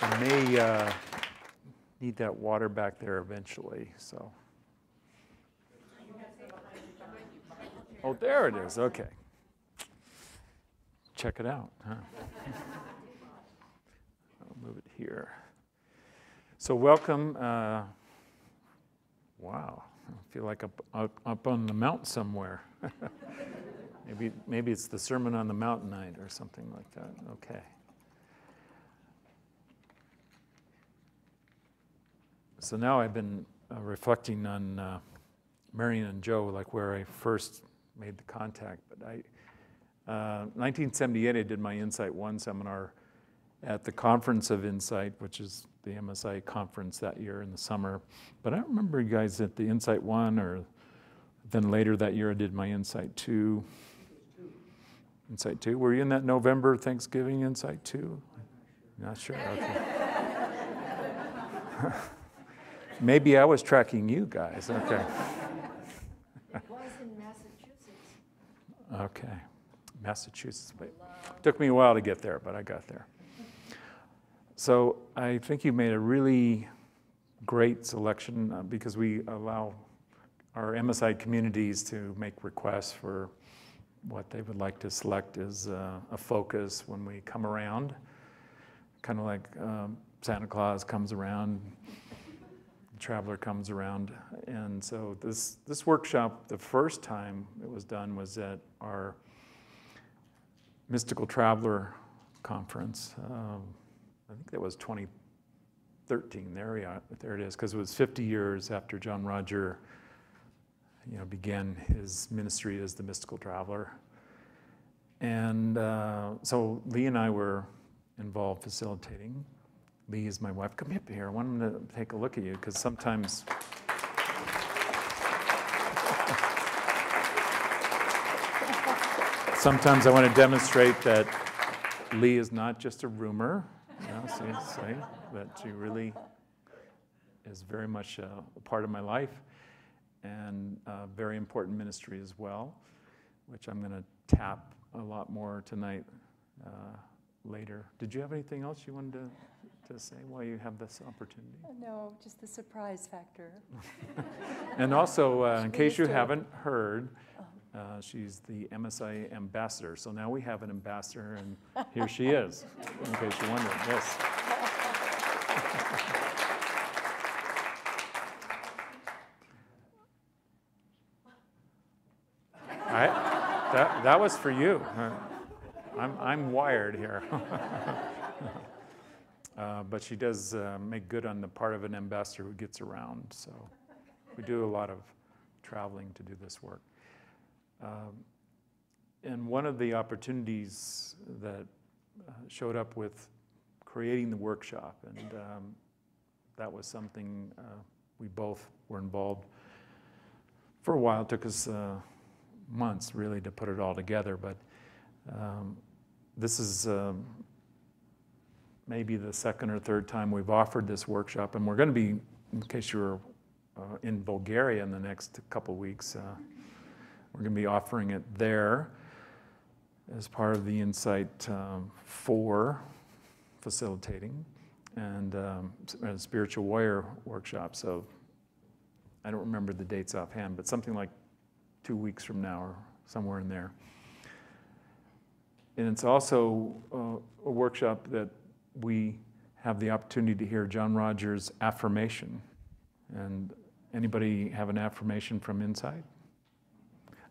I may need that water back there eventually, so. Oh, there it is, okay. Check it out, huh? I'll move it here. So welcome, wow, I feel like up on the mountain somewhere. Maybe it's the Sermon on the Mount night or something like that, okay. So now I've been reflecting on Marion and Joe, like where I first made the contact. But 1978, I did my Insight One seminar at the Conference of Insight, which is the MSIA conference that year in the summer. But I don't remember you guys at the Insight One, or then later that year I did my Insight Two. Insight Two. Were you in that November Thanksgiving Insight Two? Not sure. Okay. Maybe I was tracking you guys. Okay. It was in Massachusetts. Okay, Massachusetts. It took me a while to get there, but I got there. So I think you made a really great selection because we allow our MSI communities to make requests for what they would like to select as a focus when we come around. Kind of like Santa Claus comes around, the traveler comes around. And so this workshop, the first time it was done was at our Mystical Traveler Conference. I think that was 2013. There it is, because it was 50 years after John Roger, began his ministry as the Mystical Traveler. And so Lee and I were involved facilitating. Lee is my wife. Come up here. I want him to take a look at you, because sometimes I want to demonstrate that Lee is not just a roomer. See, that she really is very much a part of my life, and a very important ministry as well, which I'm going to tap a lot more tonight later. Did you have anything else you wanted to say while you have this opportunity? No, just the surprise factor. And also, in case you haven't heard, she's the MSIA ambassador. So now we have an ambassador, and here she is, in case you wondered. Yes. That was for you. I'm wired here. But she does make good on the part of an ambassador who gets around. So we do a lot of traveling to do this work. And one of the opportunities that showed up with creating the workshop, and that was something we both were involved for a while. It took us months really to put it all together, but this is maybe the second or third time we've offered this workshop, and we're going to be, in case you're in Bulgaria in the next couple weeks, we're going to be offering it there as part of the Insight 4 facilitating and a spiritual warrior workshop. So I don't remember the dates offhand, but something like 2 weeks from now or somewhere in there. And it's also a workshop that we have the opportunity to hear John Rogers' affirmation. And anybody have an affirmation from Insight?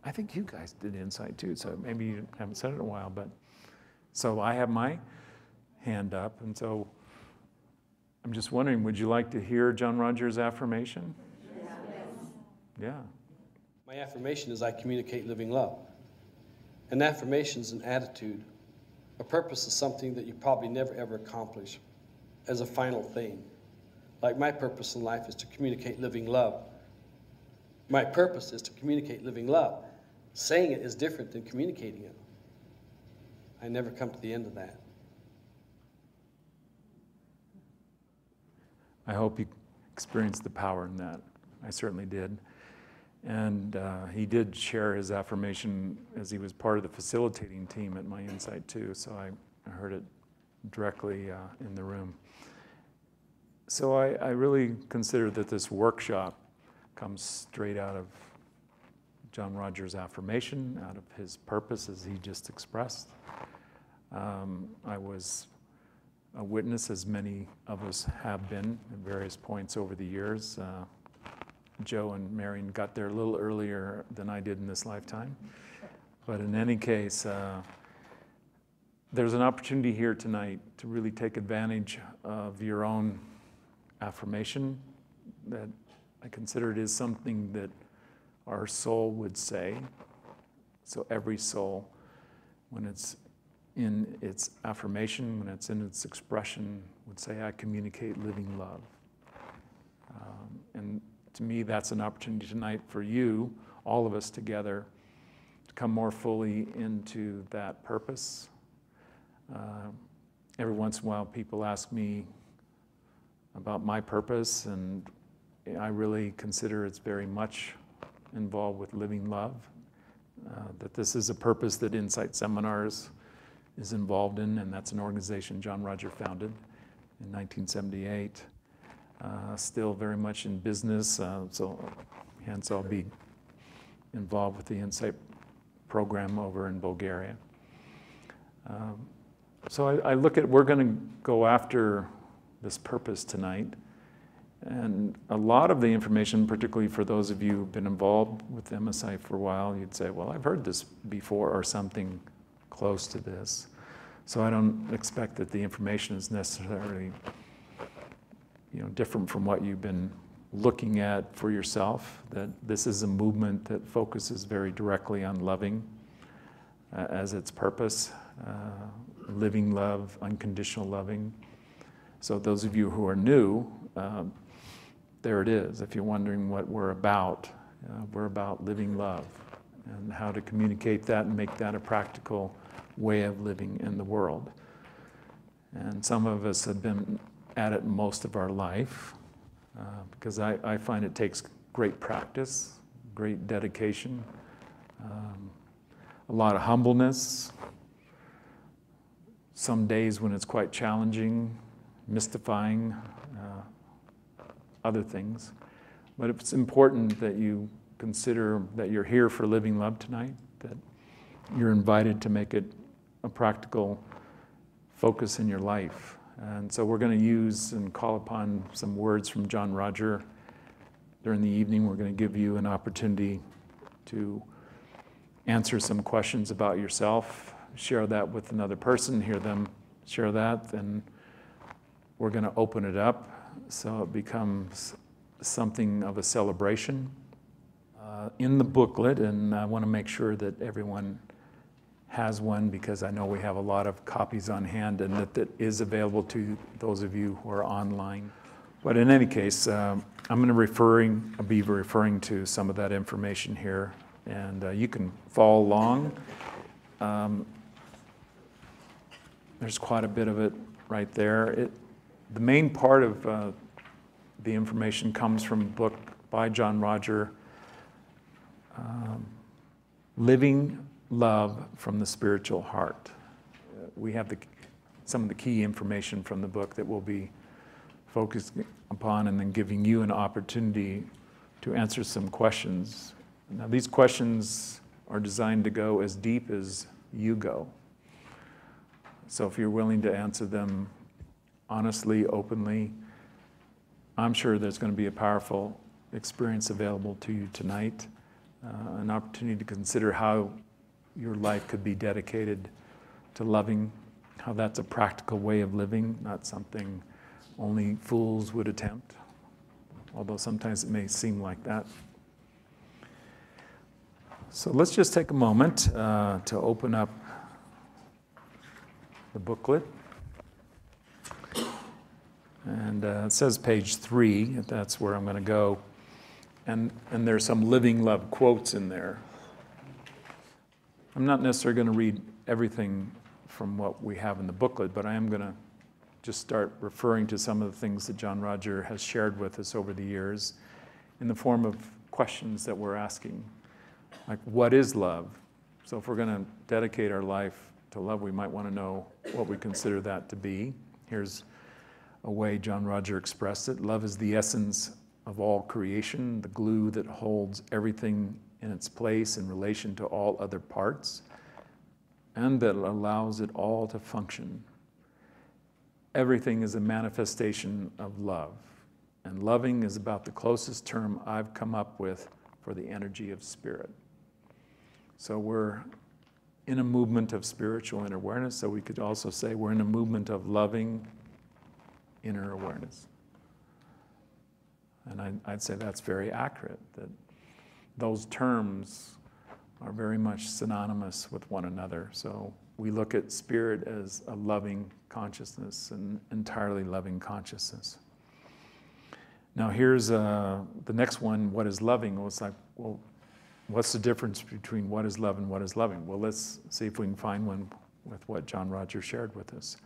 I think you guys did Insight too, so maybe you haven't said it in a while, but so I have my hand up, and so I'm just wondering, would you like to hear John Rogers' affirmation? Yes. Yeah. My affirmation is I communicate living love. An affirmation is an attitude. A purpose is something that you probably never ever accomplish as a final thing. Like my purpose in life is to communicate living love. My purpose is to communicate living love. Saying it is different than communicating it. I never come to the end of that. I hope you experienced the power in that. I certainly did. And he did share his affirmation as he was part of the facilitating team at my Insight too, so I heard it directly in the room. So I really consider that this workshop comes straight out of John Rogers' affirmation, out of his purpose as he just expressed. I was a witness, as many of us have been at various points over the years. Joe and Marion got there a little earlier than I did in this lifetime. But in any case, there's an opportunity here tonight to really take advantage of your own affirmation, that I consider it is something that our soul would say. So every soul, when it's in its affirmation, when it's in its expression, would say, I communicate living love. And to me, that's an opportunity tonight for you, all of us together, to come more fully into that purpose. Every once in a while, people ask me about my purpose, and I really consider it's very much involved with living love, that this is a purpose that Insight Seminars is involved in, and that's an organization John Roger founded in 1978. Still very much in business, so hence I'll be involved with the Insight program over in Bulgaria. So I look at, we're going to go after this purpose tonight, and a lot of the information, particularly for those of you who've been involved with MSI for a while, you'd say, well, I've heard this before, or something close to this. So I don't expect that the information is necessarily, different from what you've been looking at for yourself, that this is a movement that focuses very directly on loving as its purpose, living love, unconditional loving. So those of you who are new, there it is. If you're wondering what we're about living love and how to communicate that and make that a practical way of living in the world. And some of us have been at it most of our life, because I find it takes great practice, great dedication, a lot of humbleness, some days when it's quite challenging, mystifying, other things. But it's important that you consider that you're here for living love tonight, that you're invited to make it a practical focus in your life. And so we're going to use and call upon some words from John Roger. During the evening, we're going to give you an opportunity to answer some questions about yourself, share that with another person, hear them share that, then we're going to open it up so it becomes something of a celebration. In the booklet, and I want to make sure that everyone has one, because I know we have a lot of copies on hand, and that is available to those of you who are online. But in any case, I'm going to be referring to some of that information here, and you can follow along. There's quite a bit of it right there. The main part of the information comes from a book by John Roger, Living Love from the Spiritual Heart. We have some of the key information from the book that we'll be focusing upon, and then giving you an opportunity to answer some questions. Now, these questions are designed to go as deep as you go. So if you're willing to answer them honestly, openly, I'm sure there's going to be a powerful experience available to you tonight, an opportunity to consider how your life could be dedicated to loving, how that's a practical way of living, not something only fools would attempt, although sometimes it may seem like that. So let's just take a moment to open up the booklet. And it says page 3, that's where I'm going to go. And there's some living love quotes in there. I'm not necessarily going to read everything from what we have in the booklet, but I am going to just start referring to some of the things that John Roger has shared with us over the years in the form of questions that we're asking. Like, what is love? So if we're going to dedicate our life to love, we might want to know what we consider that to be. Here's a way John Roger expressed it. Love is the essence of all creation, the glue that holds everything in its place in relation to all other parts, and that allows it all to function. Everything is a manifestation of love, and loving is about the closest term I've come up with for the energy of spirit. So we're in a movement of spiritual inner awareness, so we could also say we're in a movement of loving inner awareness. And I'd say that's very accurate, that those terms are very much synonymous with one another. So we look at spirit as a loving consciousness, an entirely loving consciousness. Now here's the next one, what is loving? Well, it's like, well, what's the difference between what is love and what is loving? Well, let's see if we can find one with what John Roger shared with us.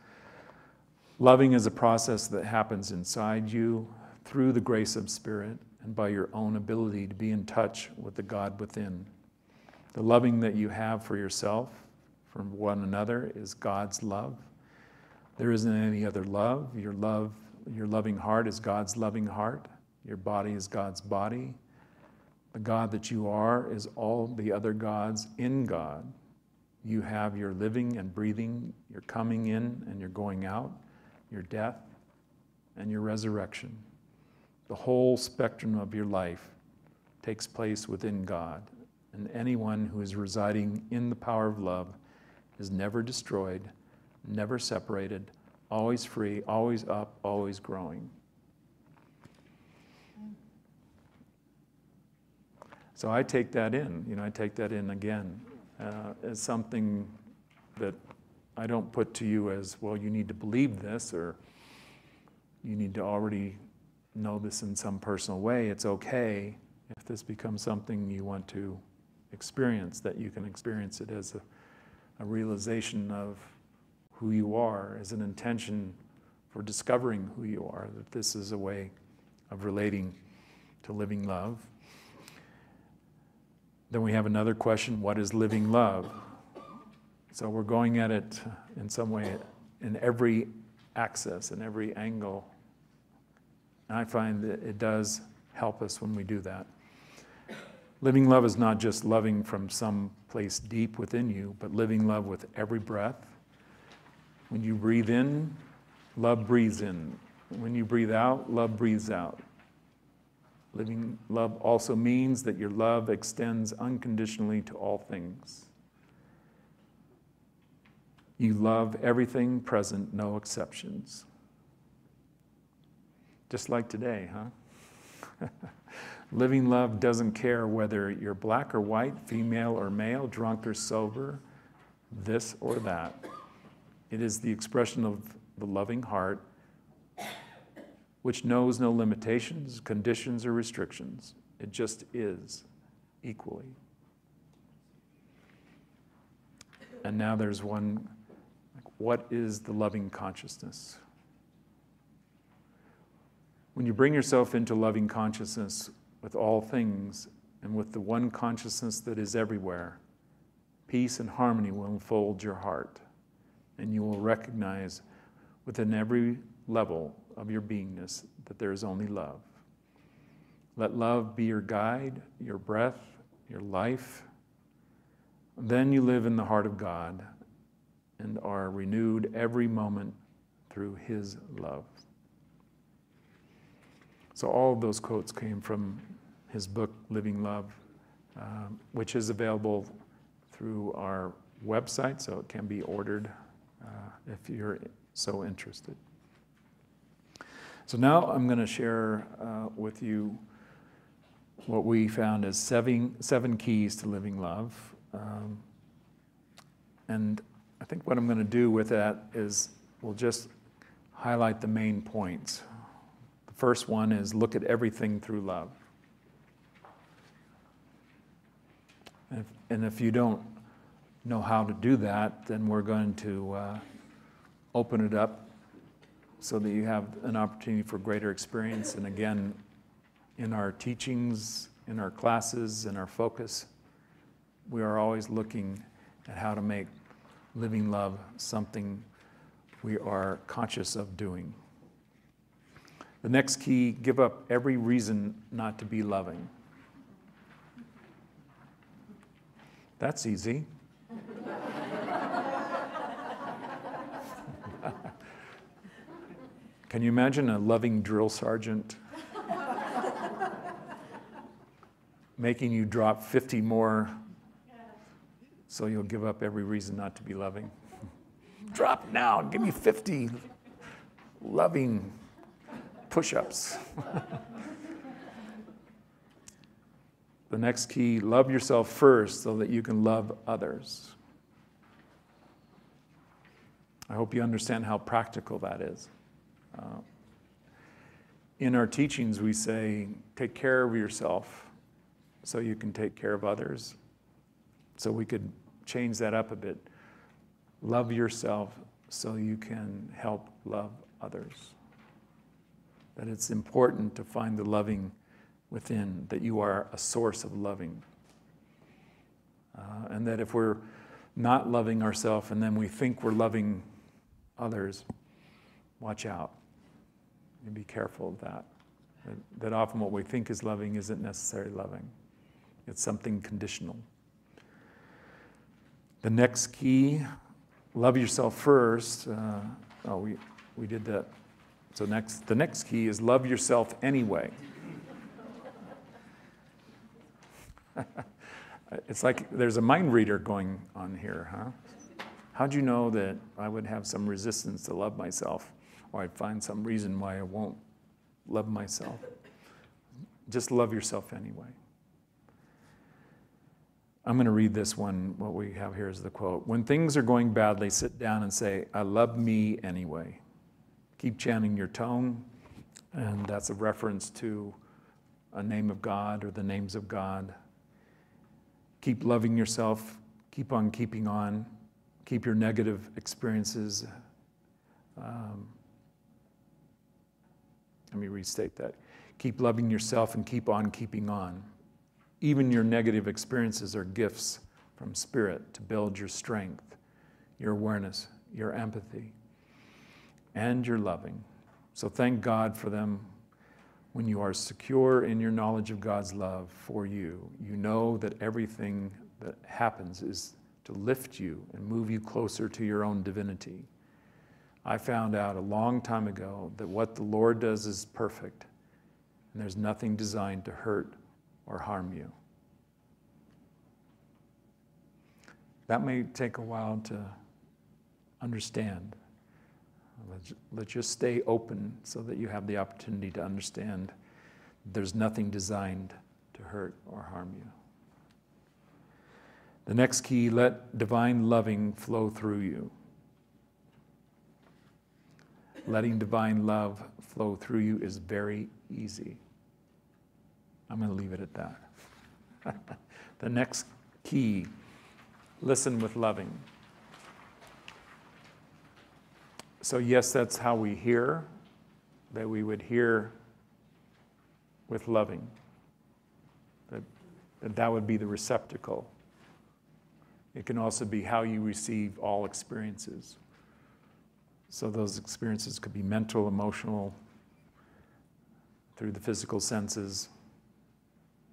Loving is a process that happens inside you through the grace of spirit and by your own ability to be in touch with the God within. The loving that you have for yourself, from one another, is God's love. There isn't any other love. Your loving heart is God's loving heart. Your body is God's body. The God that you are is all the other gods in God. You have your living and breathing, your coming in and your going out, your death and your resurrection. The whole spectrum of your life takes place within God, and anyone who is residing in the power of love is never destroyed, never separated, always free, always up, always growing. So I take that in, I take that in again as something that I don't put to you as, well, you need to believe this, or you need to already know this in some personal way. It's okay if this becomes something you want to experience, that you can experience it as a realization of who you are, as an intention for discovering who you are, that this is a way of relating to living love. Then we have another question, what is living love? So we're going at it in some way, in every axis, in every angle. And I find that it does help us when we do that. Living love is not just loving from some place deep within you, but living love with every breath. When you breathe in, love breathes in. When you breathe out, love breathes out. Living love also means that your love extends unconditionally to all things. You love everything present, no exceptions. Just like today, huh? Living love doesn't care whether you're black or white, female or male, drunk or sober, this or that. It is the expression of the loving heart, which knows no limitations, conditions, or restrictions. It just is, equally. And now there's one, what is the loving consciousness? When you bring yourself into loving consciousness with all things and with the one consciousness that is everywhere, peace and harmony will enfold your heart, and you will recognize within every level of your beingness that there is only love. Let love be your guide, your breath, your life. Then you live in the heart of God and are renewed every moment through His love. So all of those quotes came from his book, Living Love, which is available through our website, so it can be ordered if you're so interested. So now I'm going to share with you what we found as seven keys to living love. And I think what I'm going to do with that is we'll just highlight the main points. The first one is look at everything through love. And if you don't know how to do that, then we're going to open it up so that you have an opportunity for greater experience. And again, in our teachings, in our classes, in our focus, we are always looking at how to make living love something we are conscious of doing. The next key, give up every reason not to be loving. That's easy. Can you imagine a loving drill sergeant making you drop 50 more so you'll give up every reason not to be loving? Drop now, give me 50 loving push-ups. The next key, love yourself first so that you can love others. I hope you understand how practical that is. In our teachings, we say, take care of yourself so you can take care of others. So we could change that up a bit. Love yourself so you can help love others. That it's important to find the loving within, that you are a source of loving. And that if we're not loving ourselves and then we think we're loving others, watch out. And be careful of that. That often what we think is loving isn't necessarily loving. It's something conditional. The next key, love yourself first. We did that. So the next key is love yourself anyway. It's like there's a mind reader going on here, huh? How'd you know that I would have some resistance to love myself, or I'd find some reason why I won't love myself? Just love yourself anyway. I'm going to read this one. What we have here is the quote. When things are going badly, sit down and say, I love me anyway. Keep chanting your tone, and that's a reference to a name of God or the names of God. Keep loving yourself. Keep on keeping on. Keep your negative experiences. Let me restate that. Keep loving yourself and keep on keeping on. Even your negative experiences are gifts from Spirit to build your strength, your awareness, your empathy, and your loving. So thank God for them. When you are secure in your knowledge of God's love for you, you know that everything that happens is to lift you and move you closer to your own divinity. I found out a long time ago that what the Lord does is perfect, and there's nothing designed to hurt or harm you. That may take a while to understand. Let's just stay open so that you have the opportunity to understand there's nothing designed to hurt or harm you. The next key, let divine loving flow through you. Letting divine love flow through you is very easy. I'm going to leave it at that. The next key, listen with loving. So yes, that's how we hear, that we would hear with loving. That would be the receptacle. It can also be how you receive all experiences. So those experiences could be mental, emotional, through the physical senses,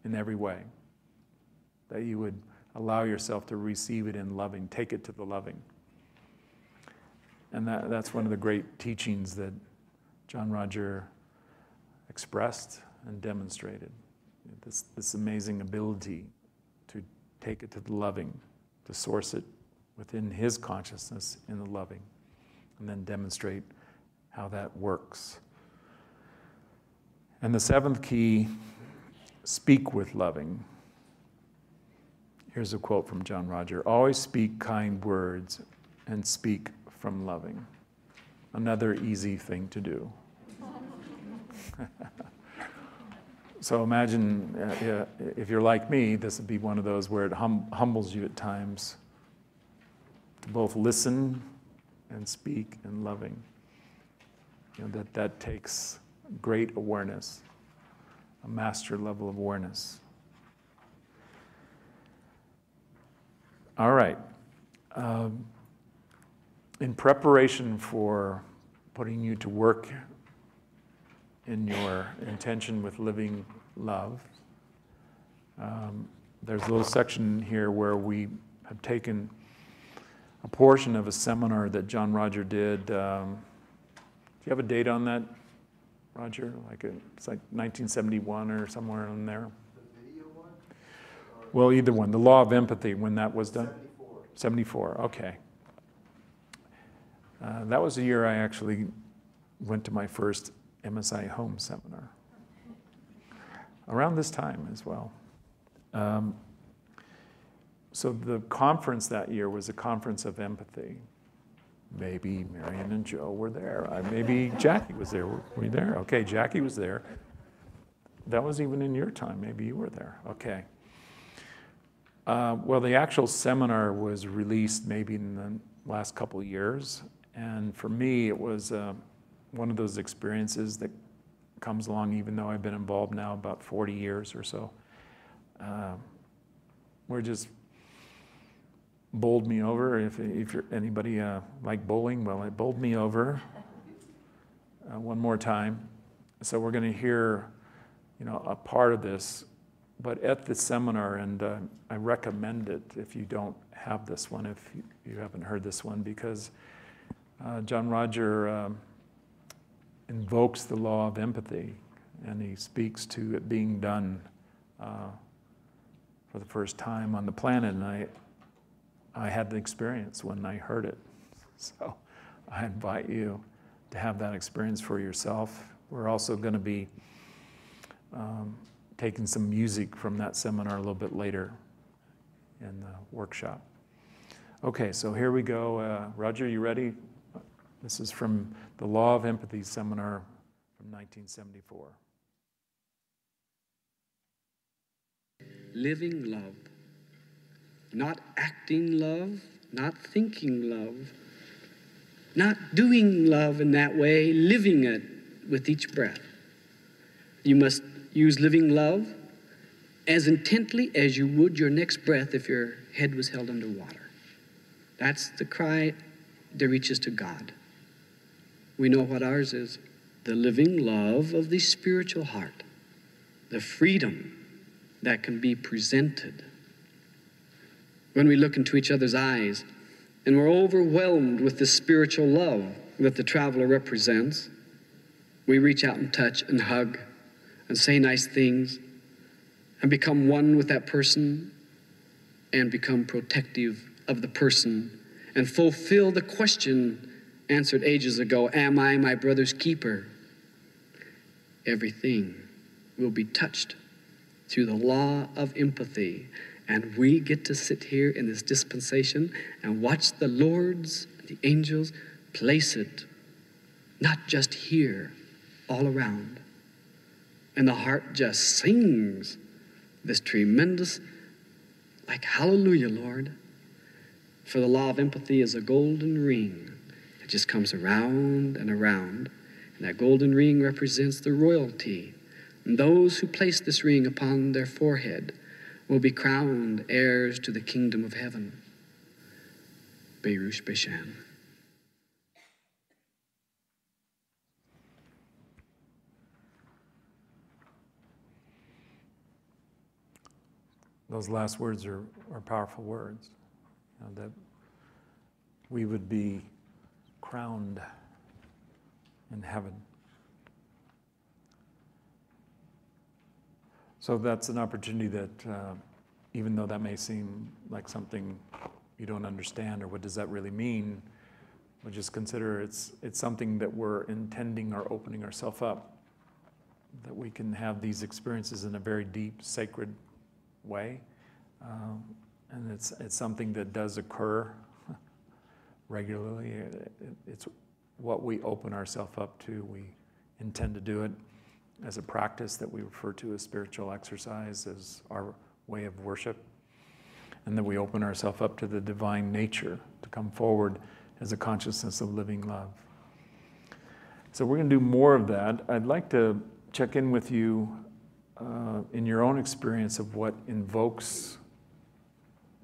in every way. That you would allow yourself to receive it in loving, take it to the loving. And that's one of the great teachings that John Roger expressed and demonstrated. This amazing ability to take it to the loving, to source it within his consciousness in the loving, and then demonstrate how that works. And the seventh key, speak with loving. Here's a quote from John Roger. Always speak kind words and speak from loving. Another easy thing to do. So imagine if you're like me, this would be one of those where it humbles you at times to both listen and speak in loving. That takes great awareness, a master level of awareness. All right. In preparation for putting you to work in your intention with living love. There's a little section here where we have taken a portion of a seminar that John Roger did. Do you have a date on that, Roger? It's like 1971 or somewhere in there. The video one? Well, either one. The Law of Empathy, when that was done? 74. 74, okay. That was the year I actually went to my first MSIA home seminar. Around this time as well. So the conference that year was a conference of empathy. Maybe Marion and Joe were there. Maybe Jackie was there. Were you there? Okay, Jackie was there. That was even in your time. Maybe you were there. Okay. Well, the actual seminar was released maybe in the last couple of years. And for me, it was one of those experiences that comes along even though I've been involved now about 40 years or so. We're just bowled me over. If you're anybody like bowling, well, it bowled me over one more time. So we're going to hear, a part of this. But at the seminar, and I recommend it if you don't have this one, if you haven't heard this one, because John Roger invokes the law of empathy, and he speaks to it being done for the first time on the planet, and I had the experience when I heard it. So I invite you to have that experience for yourself. We're also going to be taking some music from that seminar a little bit later in the workshop. Okay, so here we go. Roger, you ready? This is from the Law of Empathy seminar from 1974. Living love. Not acting love, not thinking love, not doing love in that way, living it with each breath. You must use living love as intently as you would your next breath if your head was held under water. That's the cry that reaches to God. We know what ours is. The living love of the spiritual heart. The freedom that can be presented. When we look into each other's eyes and we're overwhelmed with the spiritual love that the traveler represents, we reach out and touch and hug and say nice things and become one with that person and become protective of the person and fulfill the question answered ages ago, am I my brother's keeper? Everything will be touched through the law of empathy. And we get to sit here in this dispensation and watch the lords, the angels, place it, not just here, all around. And the heart just sings this tremendous, like, hallelujah, Lord. For the law of empathy is a golden ring that just comes around and around. And that golden ring represents the royalty. And those who place this ring upon their forehead will be crowned heirs to the kingdom of heaven. Berush Beshan. Those last words are powerful words. That we would be crowned in heaven. So that's an opportunity that, even though that may seem like something you don't understand, or what does that really mean, but just consider it's something that we're intending or opening ourselves up, that we can have these experiences in a very deep, sacred way. And it's something that does occur regularly. It's what we open ourselves up to. We intend to do it as a practice that we refer to as spiritual exercise, as our way of worship, and that we open ourselves up to the divine nature to come forward as a consciousness of living love. So we're going to do more of that. I'd like to check in with you in your own experience of what invokes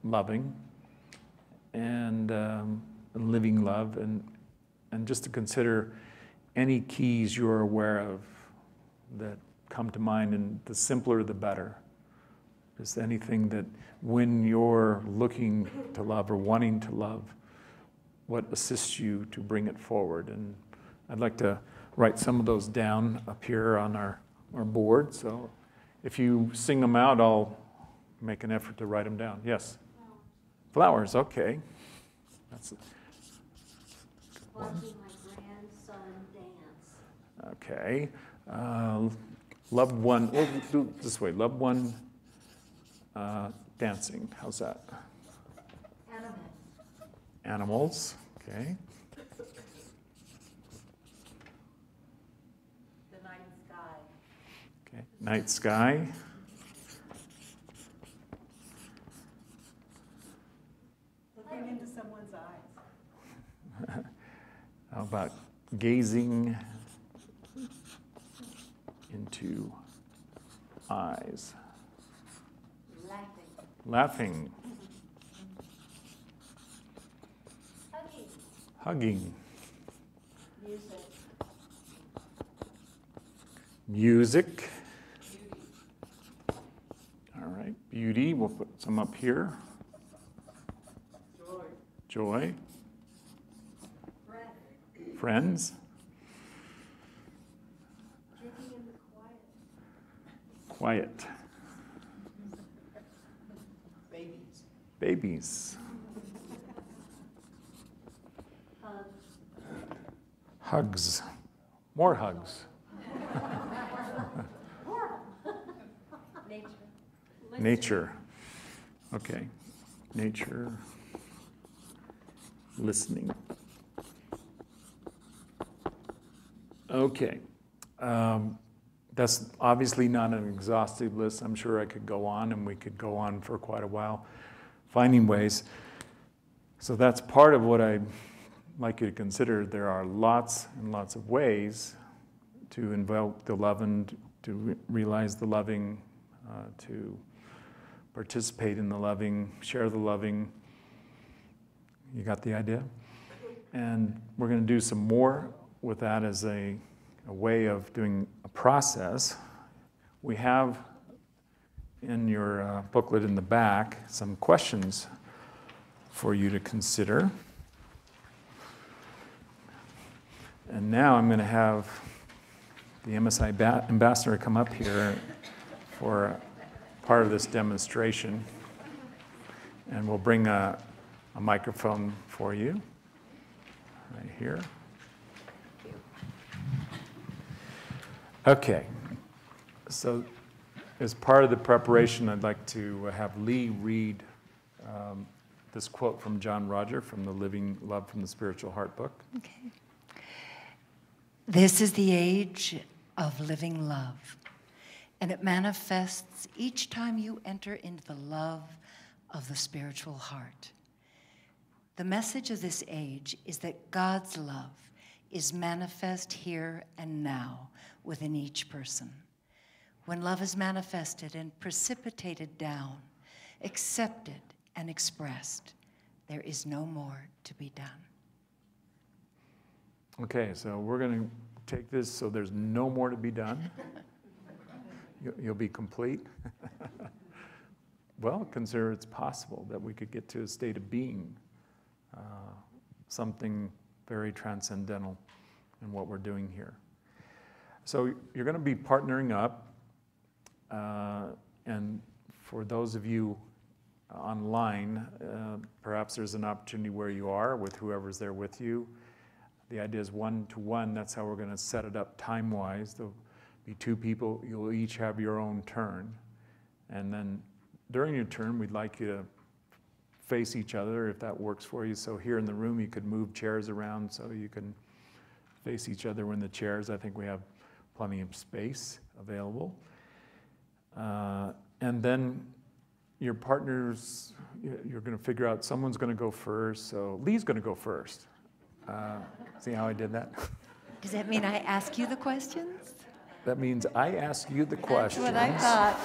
loving and living love, and just to consider any keys you're aware of that come to mind, and the simpler the better. Just anything that when you're looking to love or wanting to love, what assists you to bring it forward. And I'd like to write some of those down up here on our board. So if you sing them out, I'll make an effort to write them down. Yes? Flowers, okay. That's Watching my grandson dance. okay. Loved one, we'll do it this way. Loved one dancing. How's that? Animals, okay. The night sky. Okay, night sky. Looking into someone's eyes. How about gazing into eyes? Laughing. Hugging. Music. All right, beauty. We'll put some up here. Joy. Friends. Quiet. Babies. Hugs. More hugs. Nature. Okay. Nature. Listening. Okay. That's obviously not an exhaustive list. I'm sure I could go on, and we could go on for quite a while finding ways. So that's part of what I'd like you to consider. There are lots and lots of ways to invoke the loving, to realize the loving, to participate in the loving, share the loving. You got the idea? And we're going to do some more with that as a way of doing a process. We have in your booklet in the back some questions for you to consider. And now I'm going to have the MSI ambassador come up here for part of this demonstration. And we'll bring a microphone for you right here. Okay, so as part of the preparation, I'd like to have Lee read this quote from John Roger from the Living Love from the Spiritual Heart book. Okay. This is the age of living love, and it manifests each time you enter into the love of the spiritual heart. The message of this age is that God's love is manifest here and now within each person. When love is manifested and precipitated down, accepted and expressed, there is no more to be done. Okay, so we're going to take this so there's no more to be done. You'll be complete. Well, consider it's possible that we could get to a state of being, something very transcendental in what we're doing here. So you're going to be partnering up, and for those of you online, perhaps there's an opportunity where you are with whoever's there with you. The idea is one-to-one. That's how we're going to set it up time-wise. There'll be two people. You'll each have your own turn. And then during your turn, we'd like you to face each other if that works for you. So here in the room, you could move chairs around so you can face each other in the chairs. I think we have plenty of space available. And then your partners, you're going to figure out someone's going to go first. So Lee's going to go first. See how I did that? Does that mean I ask you the questions? That means I ask you the questions. That's what I thought.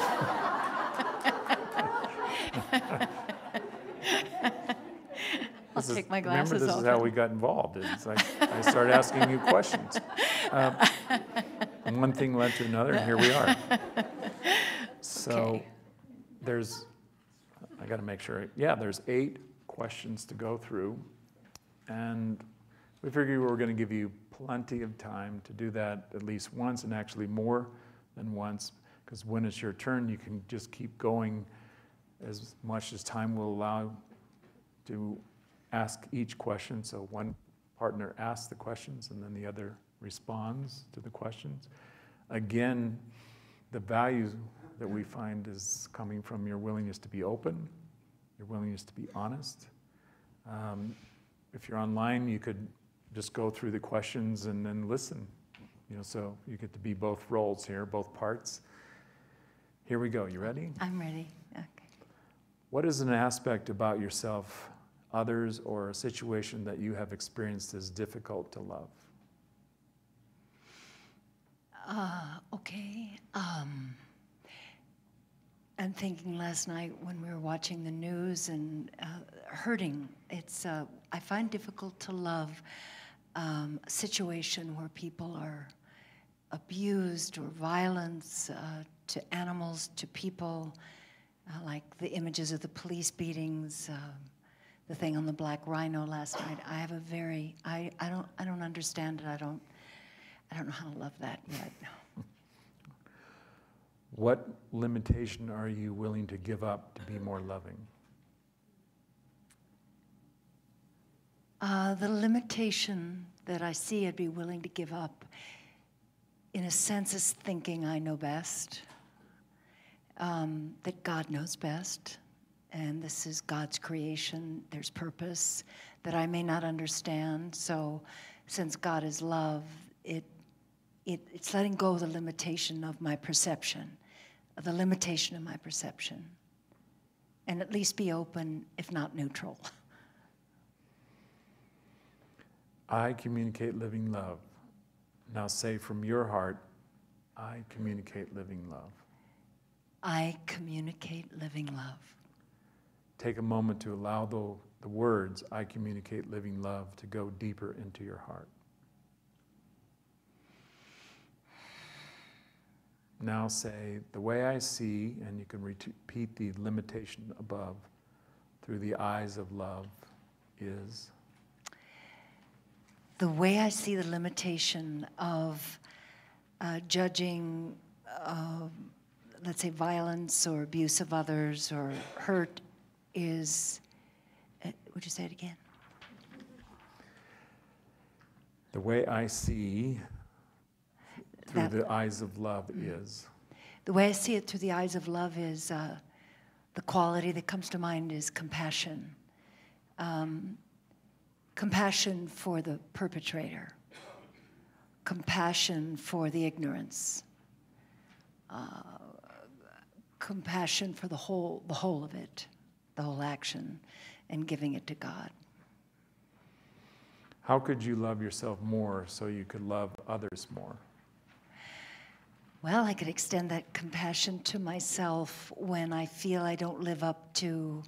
I'll take my glasses remember, this off. is how we got involved. It's like I started asking you questions. And one thing led to another, and here we are. So Okay. there's, I got to make sure, yeah, there's 8 questions to go through. And we figured we were going to give you plenty of time to do that at least once, and actually more than once, because when it's your turn, you can just keep going as much as time will allow to ask each question. So one partner asks the questions, and then the other responds to the questions. Again, the value that we find is coming from your willingness to be open, your willingness to be honest. If you're online, you could just go through the questions and then listen. So you get to be both roles here, both parts. Here we go. You ready? I'm ready. Okay. What is an aspect about yourself, others, or a situation that you have experienced as difficult to love? Okay. I'm thinking last night when we were watching the news and hurting. I find difficult to love a situation where people are abused or violence to animals, to people, like the images of the police beatings, the thing on the black rhino last night. I don't understand it. I don't know how to love that yet. What limitation are you willing to give up to be more loving? The limitation that I see I'd be willing to give up, in a sense, is thinking I know best, that God knows best, and this is God's creation. There's purpose that I may not understand. So since God is love, it's letting go of the limitation of my perception, and at least be open, if not neutral. I communicate living love. Now say from your heart, I communicate living love. I communicate living love. Take a moment to allow the words, I communicate living love, to go deeper into your heart. Now say, the way I see, and you can repeat the limitation above, through the eyes of love is... The way I see the limitation of judging, let's say, violence or abuse of others or hurt is, would you say it again? The way I see through the eyes of love is... The way I see it through the eyes of love is, the quality that comes to mind is compassion. Compassion for the perpetrator, compassion for the ignorance, compassion for the whole of it, the whole action, and giving it to God. How could you love yourself more so you could love others more? Well, I could extend that compassion to myself when I feel I don't live up to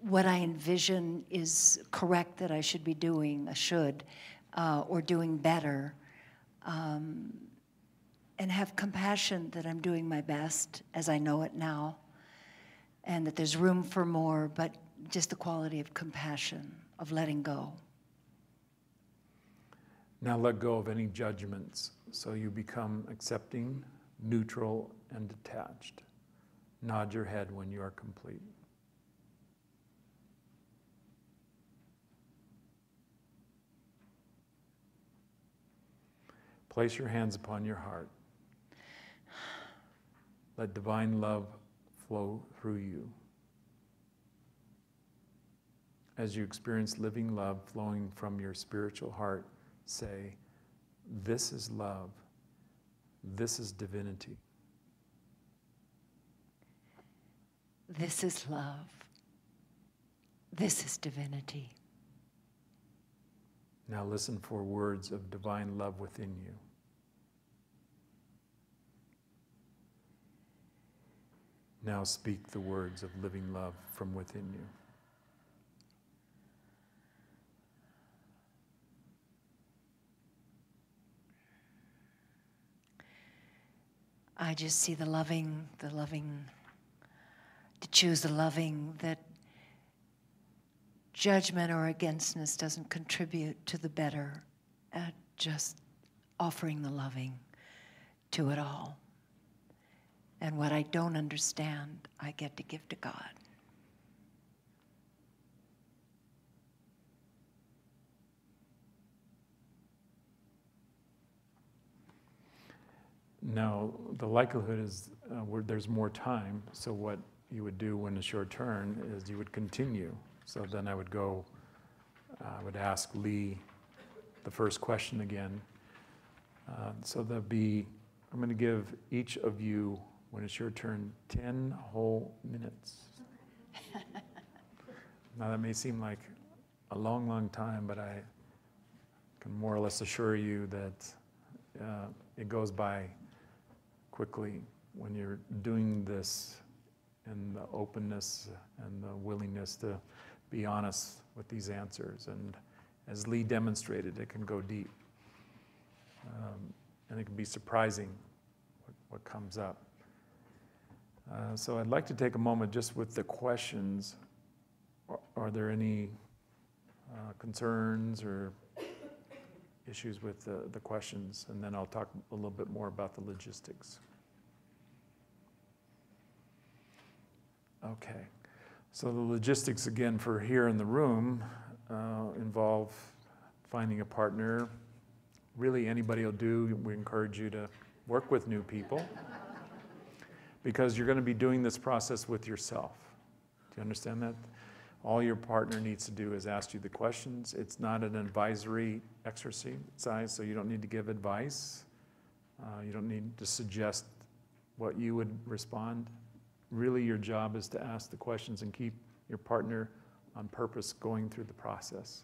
what I envision is correct that I should be doing, or doing better, and have compassion that I'm doing my best as I know it now, and that there's room for more, but just the quality of compassion, of letting go. Now let go of any judgments so you become accepting, neutral, and detached. Nod your head when you are complete. Place your hands upon your heart. Let divine love flow through you. As you experience living love flowing from your spiritual heart, say, this is love. This is divinity. This is love. This is divinity. Now listen for words of divine love within you. Now speak the words of living love from within you. I just see the loving, to choose the loving, that judgment or againstness doesn't contribute to the better, just offering the loving to it all. And what I don't understand, I get to give to God. Now, the likelihood is where there's more time, so what you would do when it's your turn is you would continue. So then I would go, I would ask Lee the first question again. So there'll be, I'm going to give each of you, when it's your turn, 10 whole minutes. Now that may seem like a long, long time, but I can more or less assure you that it goes by quickly when you're doing this, and the openness and the willingness to be honest with these answers. And as Lee demonstrated, it can go deep. And it can be surprising what comes up. So I'd like to take a moment just with the questions. Are there any concerns or issues with the questions? And then I'll talk a little bit more about the logistics. Okay, so the logistics again for here in the room involve finding a partner. Really anybody will do. We encourage you to work with new people because you're going to be doing this process with yourself. Do you understand that? All your partner needs to do is ask you the questions. It's not an advisory exercise, so you don't need to give advice. You don't need to suggest what you would respond. Really, your job is to ask the questions and keep your partner on purpose going through the process.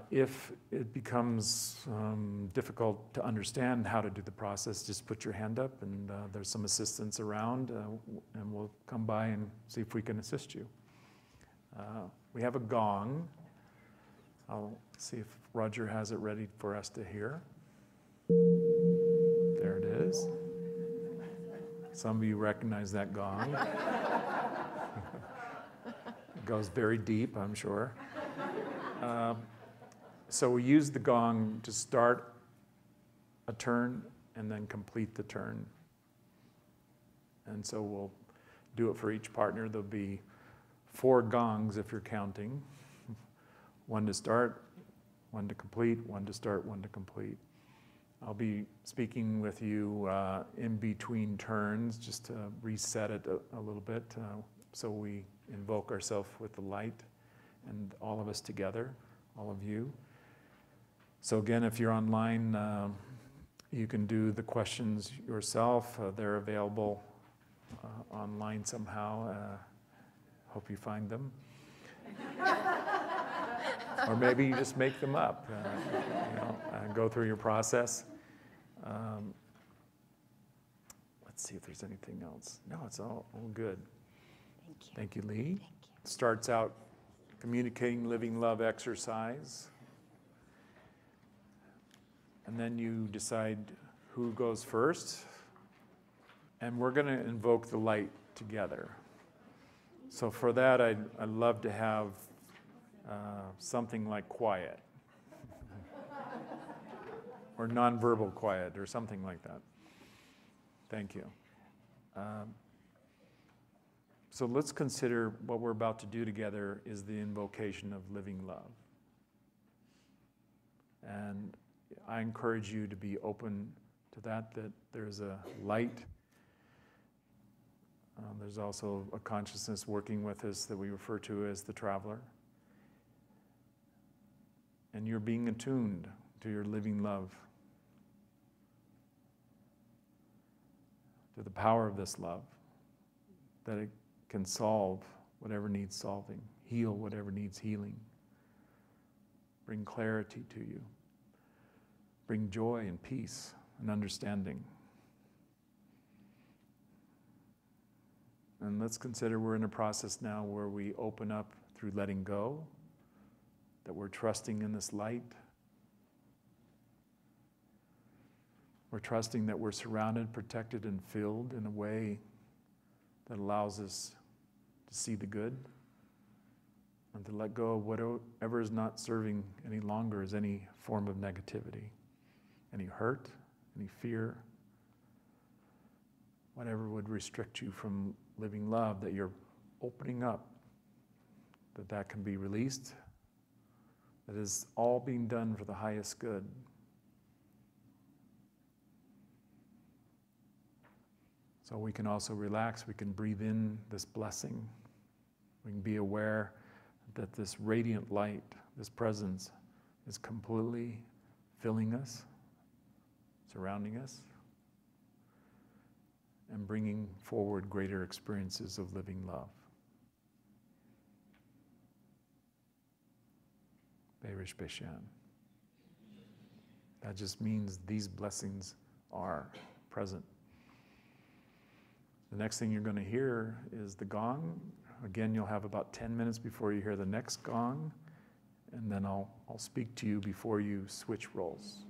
If it becomes difficult to understand how to do the process, just put your hand up and there's some assistants around and we'll come by and see if we can assist you. We have a gong. I'll see if Roger has it ready for us to hear. There it is. Some of you recognize that gong. It goes very deep, I'm sure. So we use the gong to start a turn and then complete the turn. And so we'll do it for each partner. There'll be 4 gongs if you're counting. 1 to start, 1 to complete, 1 to start, 1 to complete. I'll be speaking with you in between turns just to reset it a little bit so we invoke ourselves with the light and all of us together, all of you. So again, if you're online, you can do the questions yourself. They're available online somehow. Hope you find them. Or maybe you just make them up, go through your process. Let's see if there's anything else. No, it's all good. Thank you. Thank you, Lee. Thank you. Starts out communicating living love exercise. And then you decide who goes first. And we're going to invoke the light together. So for that, I'd love to have something like quiet. Or nonverbal quiet, or something like that. Thank you. So let's consider what we're about to do together is the invocation of living love. And I encourage you to be open to that there's a light. There's also a consciousness working with us that we refer to as the traveler. And you're being attuned to your living love, to the power of this love, that it can solve whatever needs solving, heal whatever needs healing, bring clarity to you, bring joy and peace and understanding. And let's consider we're in a process now where we open up through letting go, that we're trusting in this light. We're trusting that we're surrounded, protected, and filled in a way that allows us to see the good and to let go of whatever is not serving any longer as any form of negativity, any hurt, any fear, whatever would restrict you from living love, that you're opening up, that can be released, that is all being done for the highest good. So we can also relax, we can breathe in this blessing. We can be aware that this radiant light, this presence, is completely filling us, surrounding us, and bringing forward greater experiences of living love. Beirish Beshan. That just means these blessings are present. The next thing you're going to hear is the gong. Again, you'll have about 10 minutes before you hear the next gong, and then I'll speak to you before you switch roles.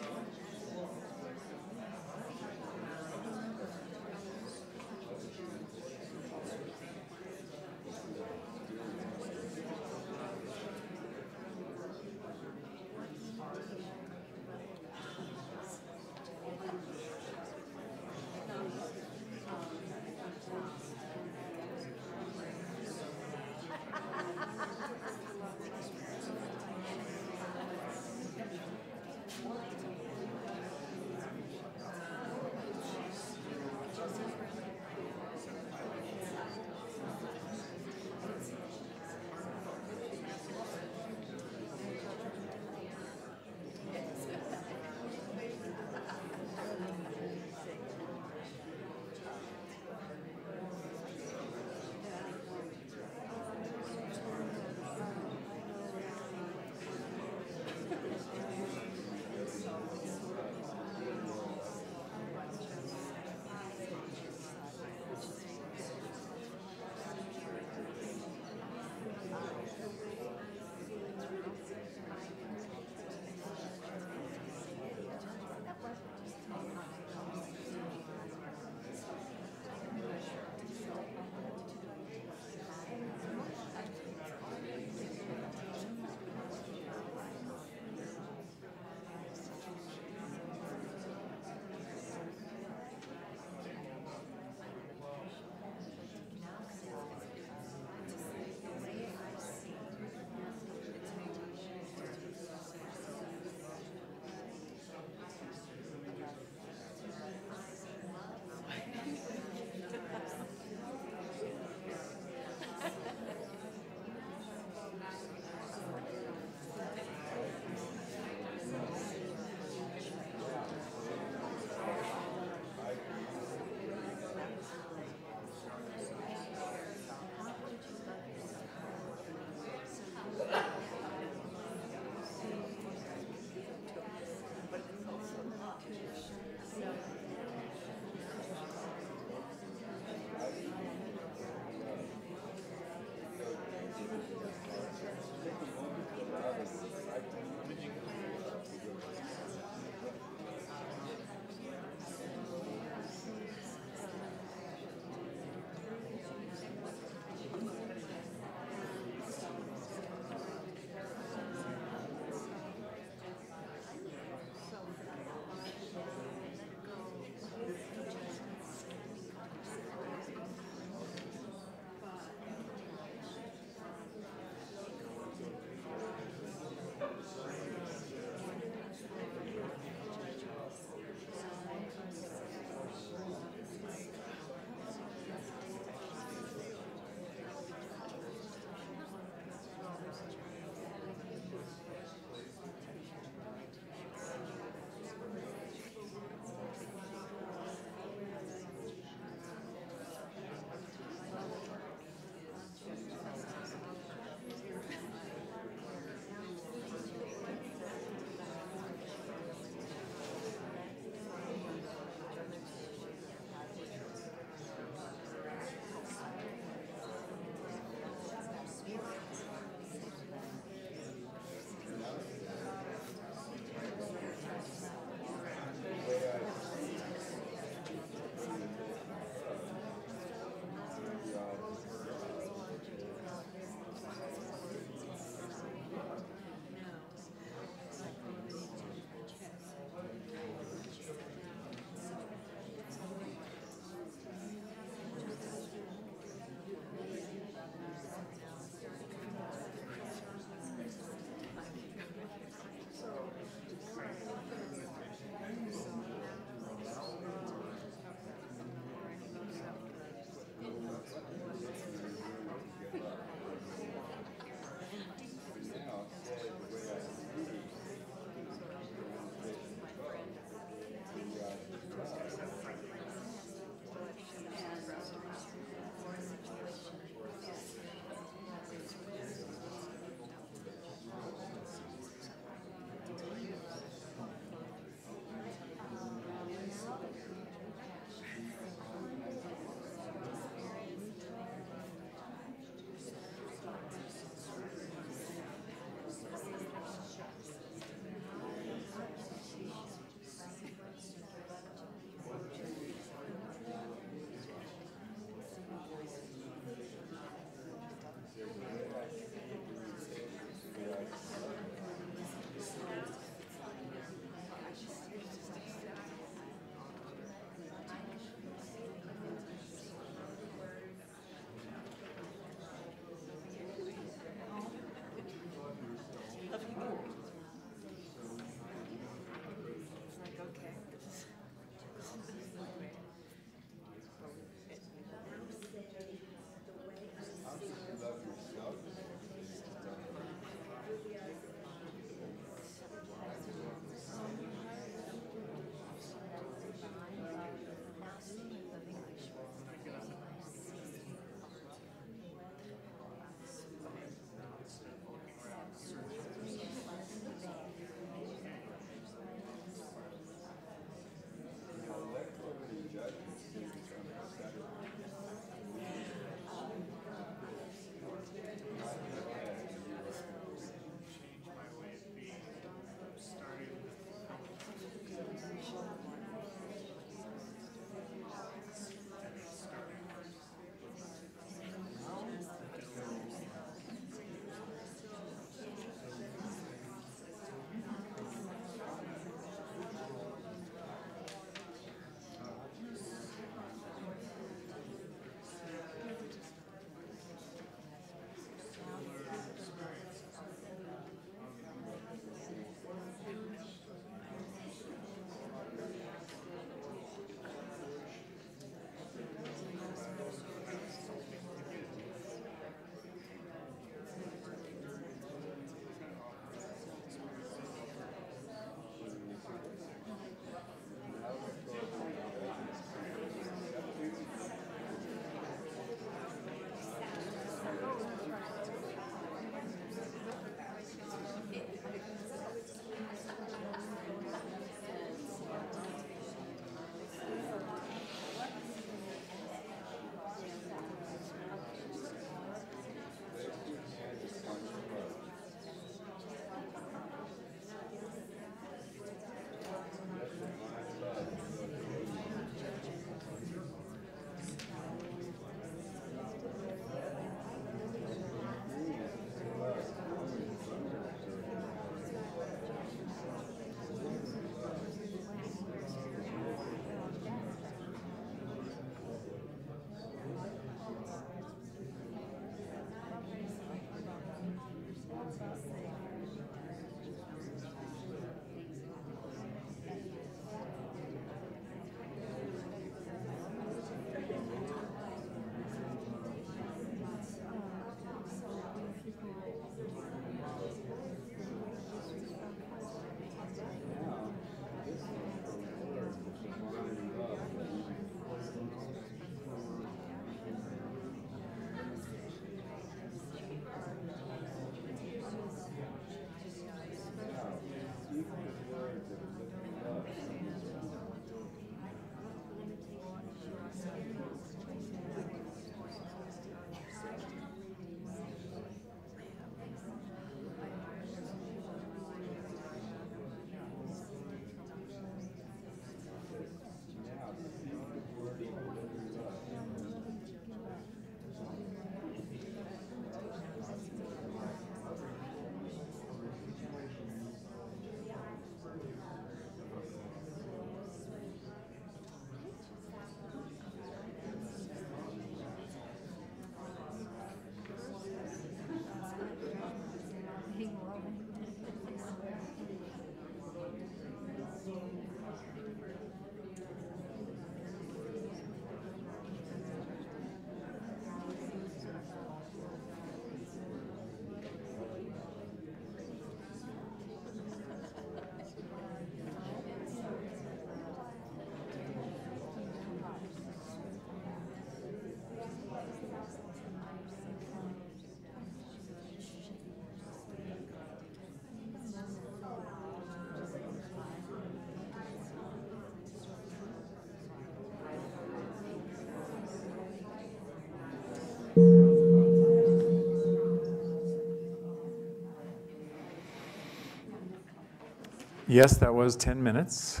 Yes, that was 10 minutes.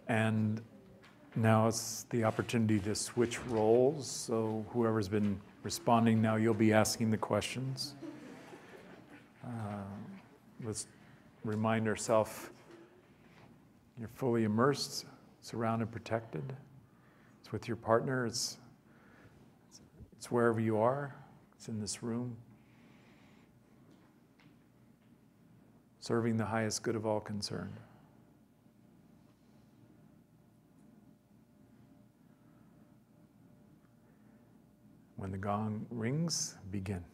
And now it's the opportunity to switch roles. So whoever's been responding now, you'll be asking the questions. Let's remind ourselves you're fully immersed, surrounded, protected. It's with your partner. It's wherever you are. It's in this room. Serving the highest good of all concerned. When the gong rings, begin.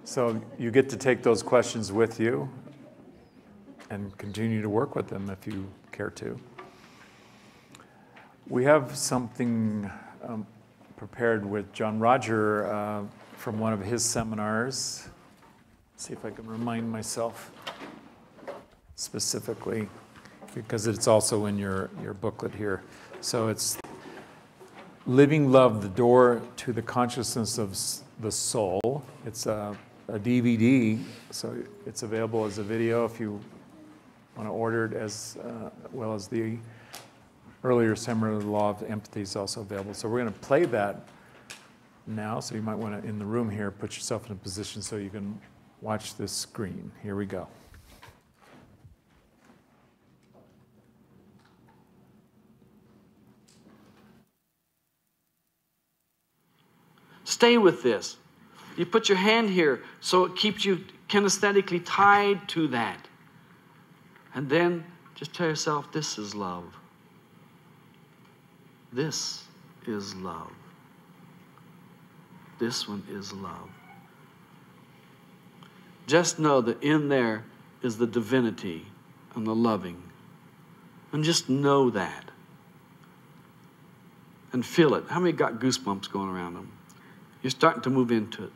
So you get to take those questions with you and continue to work with them if you care to. We have something prepared with John Roger from one of his seminars. See if I can remind myself specifically, because it's also in your booklet here. So it's Living Love, the Door to the Consciousness of the Soul. It's a DVD, so it's available as a video if you want to order it, as well as the earlier seminar, The Law of Empathy, is also available. So we're going to play that now, so you might want to, in the room here, put yourself in a position so you can watch this screen. Here we go. Stay with this. You put your hand here so it keeps you kinesthetically tied to that. And then just tell yourself, this is love. This is love. This one is love. Just know that in there is the divinity and the loving. And just know that. And feel it. How many got goosebumps going around them? You're starting to move into it.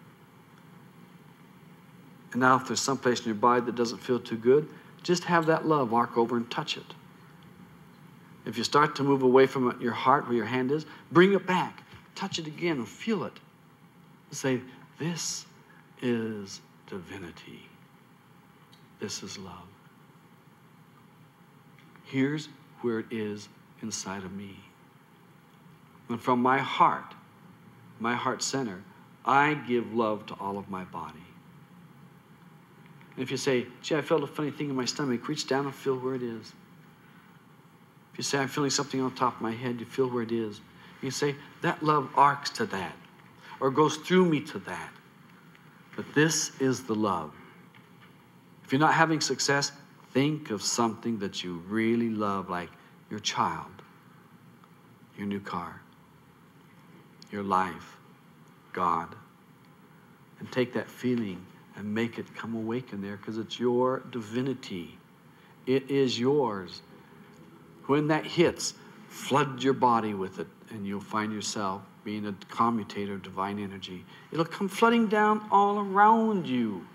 And now if there's some place in your body that doesn't feel too good, just have that love arc over and touch it. If you start to move away from your heart where your hand is, bring it back. Touch it again and feel it. Say, this is divinity. This is love. Here's where it is inside of me. And from my heart center, I give love to all of my body. And if you say, gee, I felt a funny thing in my stomach, reach down and feel where it is. If you say, I'm feeling something on top of my head, you feel where it is. You say, that love arcs to that, or goes through me to that. But this is the love. If you're not having success, think of something that you really love, like your child, your new car, your life, God. And take that feeling and make it come awake in there, because it's your divinity. It is yours. When that hits, flood your body with it, and you'll find yourself being a commutator of divine energy. It'll come flooding down all around you.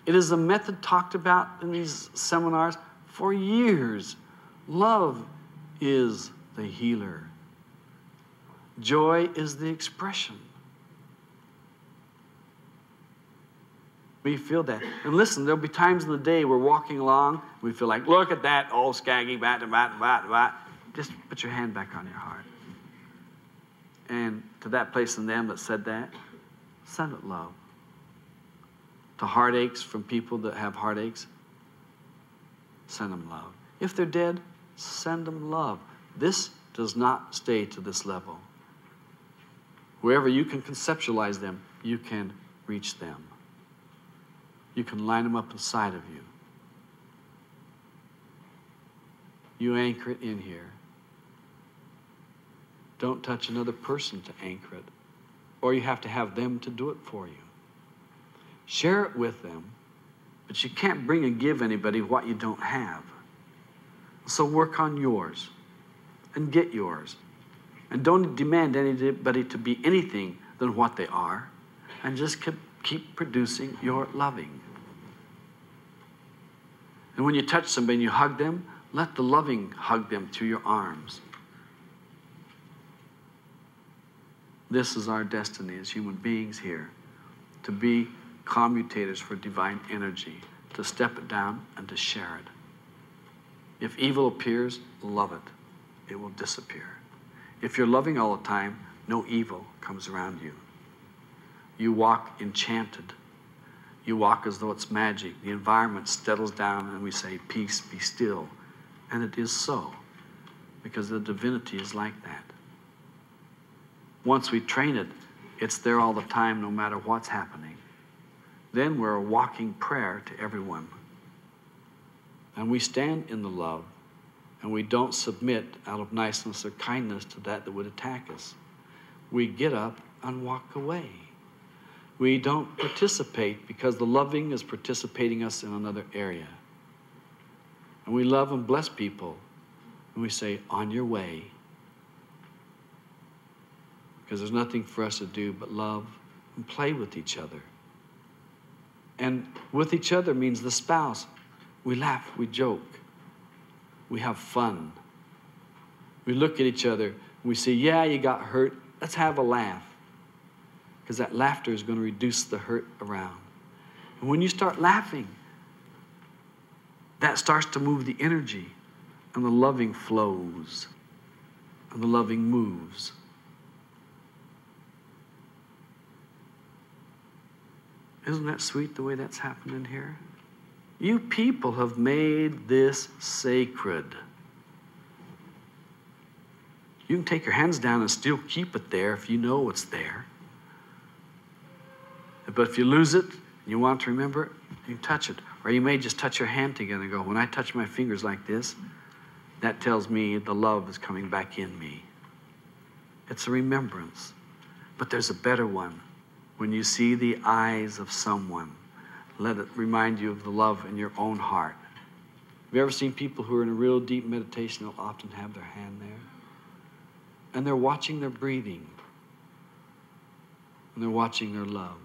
It is a method talked about in these seminars for years. Love is the healer. Joy is the expression. We feel that. And listen, there'll be times in the day we're walking along, we feel like, look at that old scaggy bat. Just put your hand back on your heart. And to that place in them that said that, send it love. To heartaches from people that have heartaches, send them love. If they're dead, send them love. This does not stay to this level. Wherever you can conceptualize them, you can reach them. You can line them up inside of you. You anchor it in here. Don't touch another person to anchor it, or you have to have them to do it for you. Share it with them, but you can't bring and give anybody what you don't have. So work on yours and get yours. And don't demand anybody to be anything than what they are, and just keep producing your loving. And when you touch somebody and you hug them, let the loving hug them through your arms. This is our destiny as human beings here, to be commutators for divine energy, to step it down and to share it. If evil appears, love it. It will disappear. If you're loving all the time, no evil comes around you. You walk enchanted. You walk as though it's magic. The environment settles down and we say, peace, be still. And it is so, because the divinity is like that. Once we train it, it's there all the time, no matter what's happening. Then we're a walking prayer to everyone. And we stand in the love, and we don't submit out of niceness or kindness to that would attack us. We get up and walk away. we don't participate because the loving is participating us in another area. And we love and bless people, and we say, on your way. Because there's nothing for us to do but love and play with each other. And with each other means the spouse. We laugh, we joke, we have fun. We look at each other, and we say, yeah, you got hurt, let's have a laugh. Because that laughter is going to reduce the hurt around. And when you start laughing, that starts to move the energy, and the loving flows, and the loving moves. Isn't that sweet the way that's happening here? You people have made this sacred. You can take your hands down and still keep it there if you know it's there. But if you lose it, and you want to remember it, you can touch it. Or you may just touch your hand together and go, when I touch my fingers like this, that tells me the love is coming back in me. It's a remembrance. But there's a better one. When you see the eyes of someone, let it remind you of the love in your own heart. Have you ever seen people who are in a real deep meditation, they'll often have their hand there? And they're watching their breathing. And they're watching their love.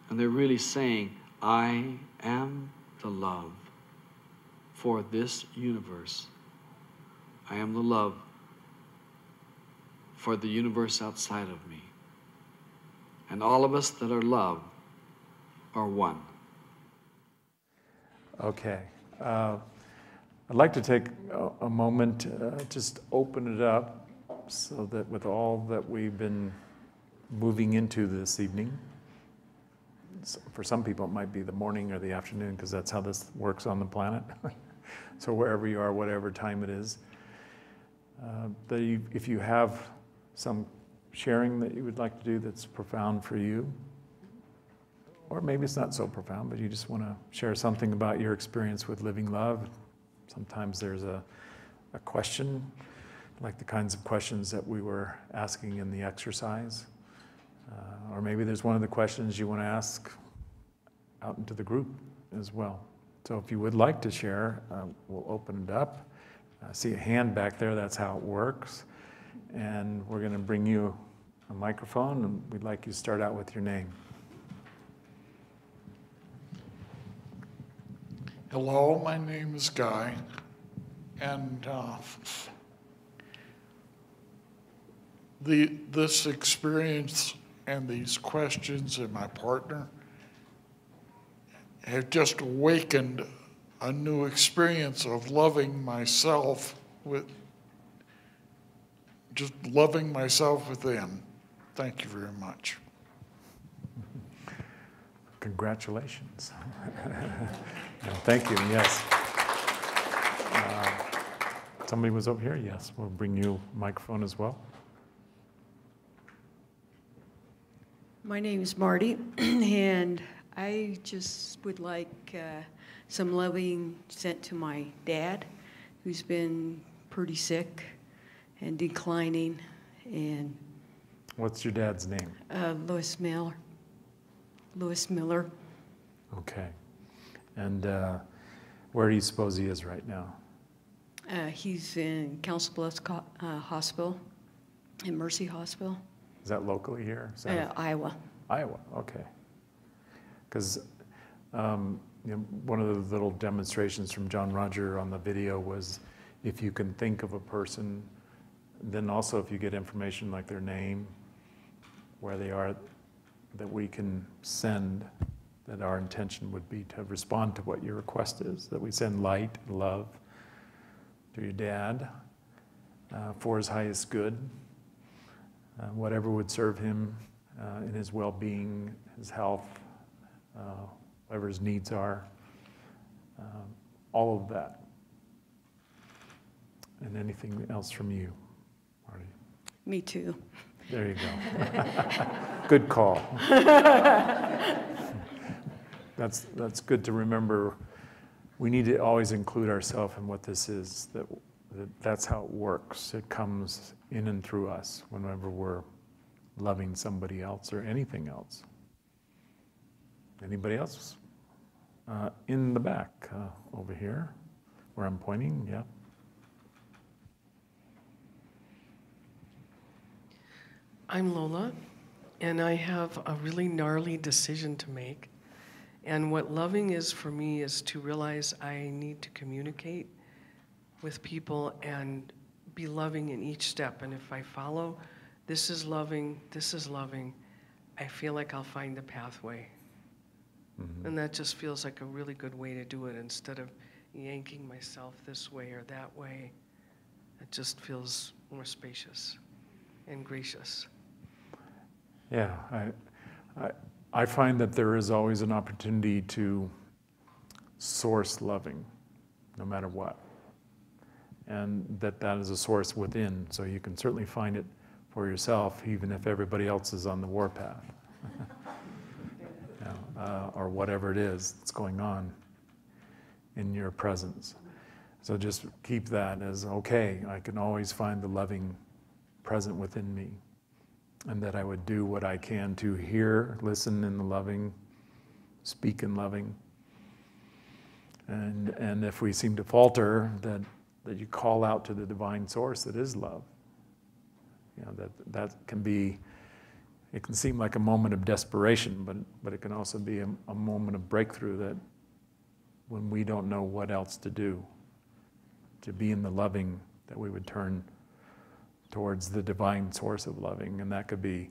And they're really saying, I am the love for this universe. I am the love for the universe outside of me. And all of us that are love are one. Okay. I'd like to take a moment, just open it up so that with all that we've been moving into this evening, for some people it might be the morning or the afternoon because that's how this works on the planet. So wherever you are, whatever time it is, if you have some sharing that you would like to do that's profound for you, or maybe it's not so profound, but you just want to share something about your experience with living love. Sometimes there's a question, like the kinds of questions that we were asking in the exercise. Or maybe there's one of the questions you want to ask out into the group as well. So if you would like to share, we'll open it up. I see a hand back there, that's how it works. And we're going to bring you a microphone, and we'd like you to start out with your name. Hello, my name is Guy, and this experience and these questions and my partner have just awakened a new experience of loving myself just loving myself within. Thank you very much. Congratulations. Thank you, yes. Somebody was over here? Yes, we'll bring you a microphone as well. My name is Marty, and I just would like some loving sent to my dad, who's been pretty sick and declining. And what's your dad's name? Louis Miller. Okay. And where do you suppose he is right now? He's in Council Bluffs Hospital, in Mercy Hospital. Is that locally here? Iowa. Iowa, okay. Because one of the little demonstrations from John Roger on the video was if you can think of a person, then also if you get information like their name, where they are, that we can send, that our intention would be to respond to what your request is, that we send light and love to your dad for his highest good, whatever would serve him in his well-being, his health, whatever his needs are, all of that. And anything else from you, Marty? Me too. There you go. Good call. That's good to remember. We need to always include ourselves in what this is. That's how it works. It comes in and through us whenever we're loving somebody else or anything else. Anybody else? In the back, over here, where I'm pointing, yeah. I'm Lola, and I have a really gnarly decision to make. And what loving is for me is to realize I need to communicate with people and be loving in each step. And if I follow, this is loving, I feel like I'll find the pathway. Mm-hmm. And that just feels like a really good way to do it instead of yanking myself this way or that way. It just feels more spacious and gracious. Yeah, I find that there is always an opportunity to source loving, no matter what. And that is a source within, so you can certainly find it for yourself, even if everybody else is on the warpath. Or whatever it is that's going on in your presence. So just keep that as, okay, I can always find the loving present within me, and that I would do what I can to hear, listen in the loving, speak in loving. And if we seem to falter, that you call out to the divine source that is love. That can be, it can seem like a moment of desperation, but it can also be a moment of breakthrough, that when we don't know what else to do, to be in the loving, that we would turn towards the divine source of loving. And that could be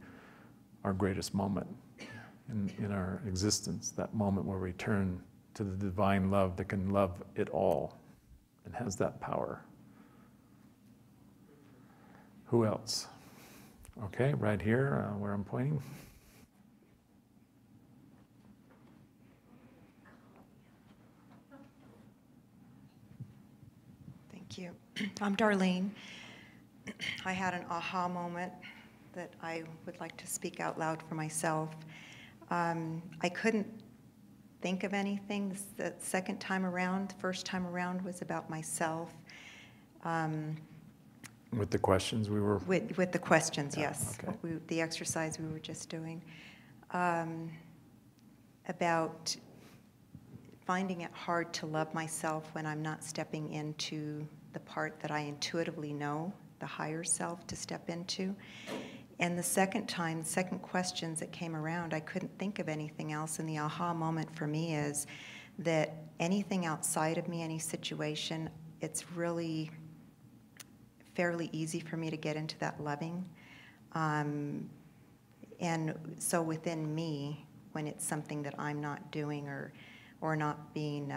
our greatest moment in our existence, that moment where we turn to the divine love that can love it all and has that power. Who else? Okay, right here, where I'm pointing. Thank you. I'm Darlene. I had an aha moment that I would like to speak out loud for myself. I couldn't think of anything the second time around. The first time around was about myself. With the questions we were... With the questions, yeah, yes. Okay. The exercise we were just doing. About finding it hard to love myself when I'm not stepping into the part that I intuitively know, the higher self, to step into. And the second questions that came around, I couldn't think of anything else. And the aha moment for me is that anything outside of me, any situation, it's really fairly easy for me to get into that loving. And so within me, when it's something that I'm not doing or not being,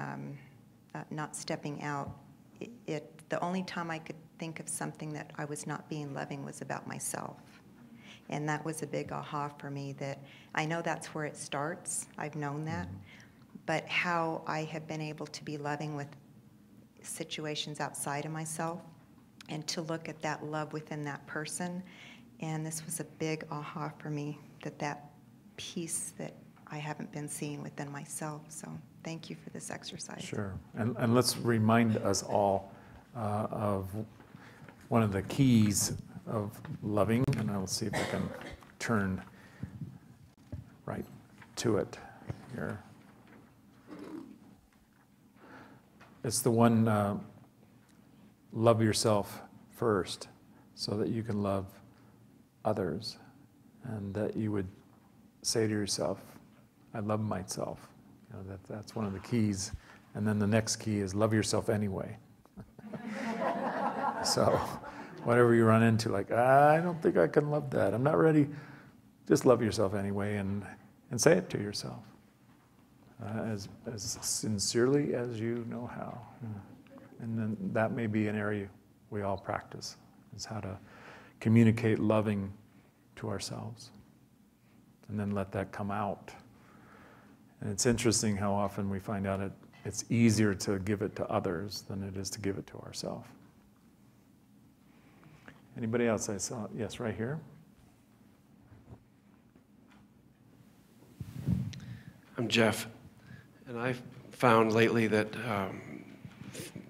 not stepping out, the only time I could think of something that I was not being loving was about myself. And that was a big aha for me, that I know that's where it starts. I've known that. But how I have been able to be loving with situations outside of myself and to look at that love within that person. And this was a big aha for me, that piece that I haven't been seeing within myself. So thank you for this exercise. Sure. And let's remind us all of one of the keys of loving, and I'll see if I can turn right to it here. It's the one, love yourself first so that you can love others, and that you would say to yourself, I love myself. That's one of the keys. And then the next key is love yourself anyway. So whatever you run into, like, I don't think I can love that, I'm not ready, just love yourself anyway, and say it to yourself as sincerely as you know how. And then that may be an area we all practice, is how to communicate loving to ourselves and then let that come out. And it's interesting how often we find out it's easier to give it to others than it is to give it to ourselves. Anybody else I saw? Yes, right here. I'm Jeff, and I've found lately that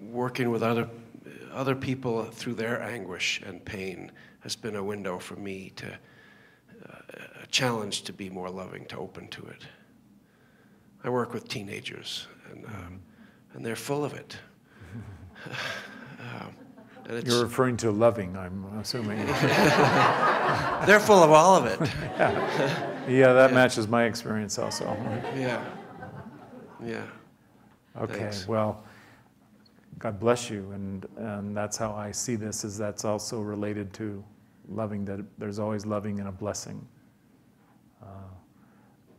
working with other people through their anguish and pain has been a window for me to challenge to be more loving, to open to it. I work with teenagers, and they're full of it. And it's, You're referring to loving, I'm assuming. they're full of all of it. Yeah, that matches my experience also. Yeah. Yeah. Okay, Thanks. well, God bless you, and that's how I see this, is that's also related to loving, that there's always loving and a blessing.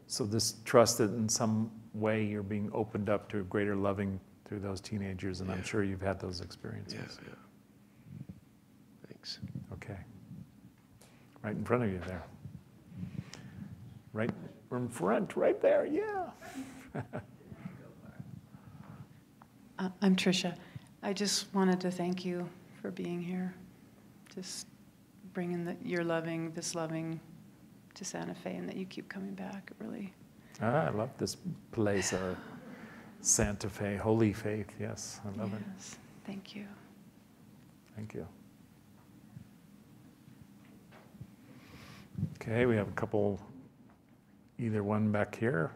So this trust that in some way you're being opened up to greater loving through those teenagers, and I'm sure you've had those experiences. Yeah, yeah. Thanks. Okay. Right in front of you there. Right in front, right there, yeah. I'm Tricia. I just wanted to thank you for being here. Just bringing this loving to Santa Fe, and that you keep coming back. Really. I love this place, Santa Fe, Holy Faith. Yes, I love it. Yes, thank you. Thank you. Okay, we have a couple, either one back here.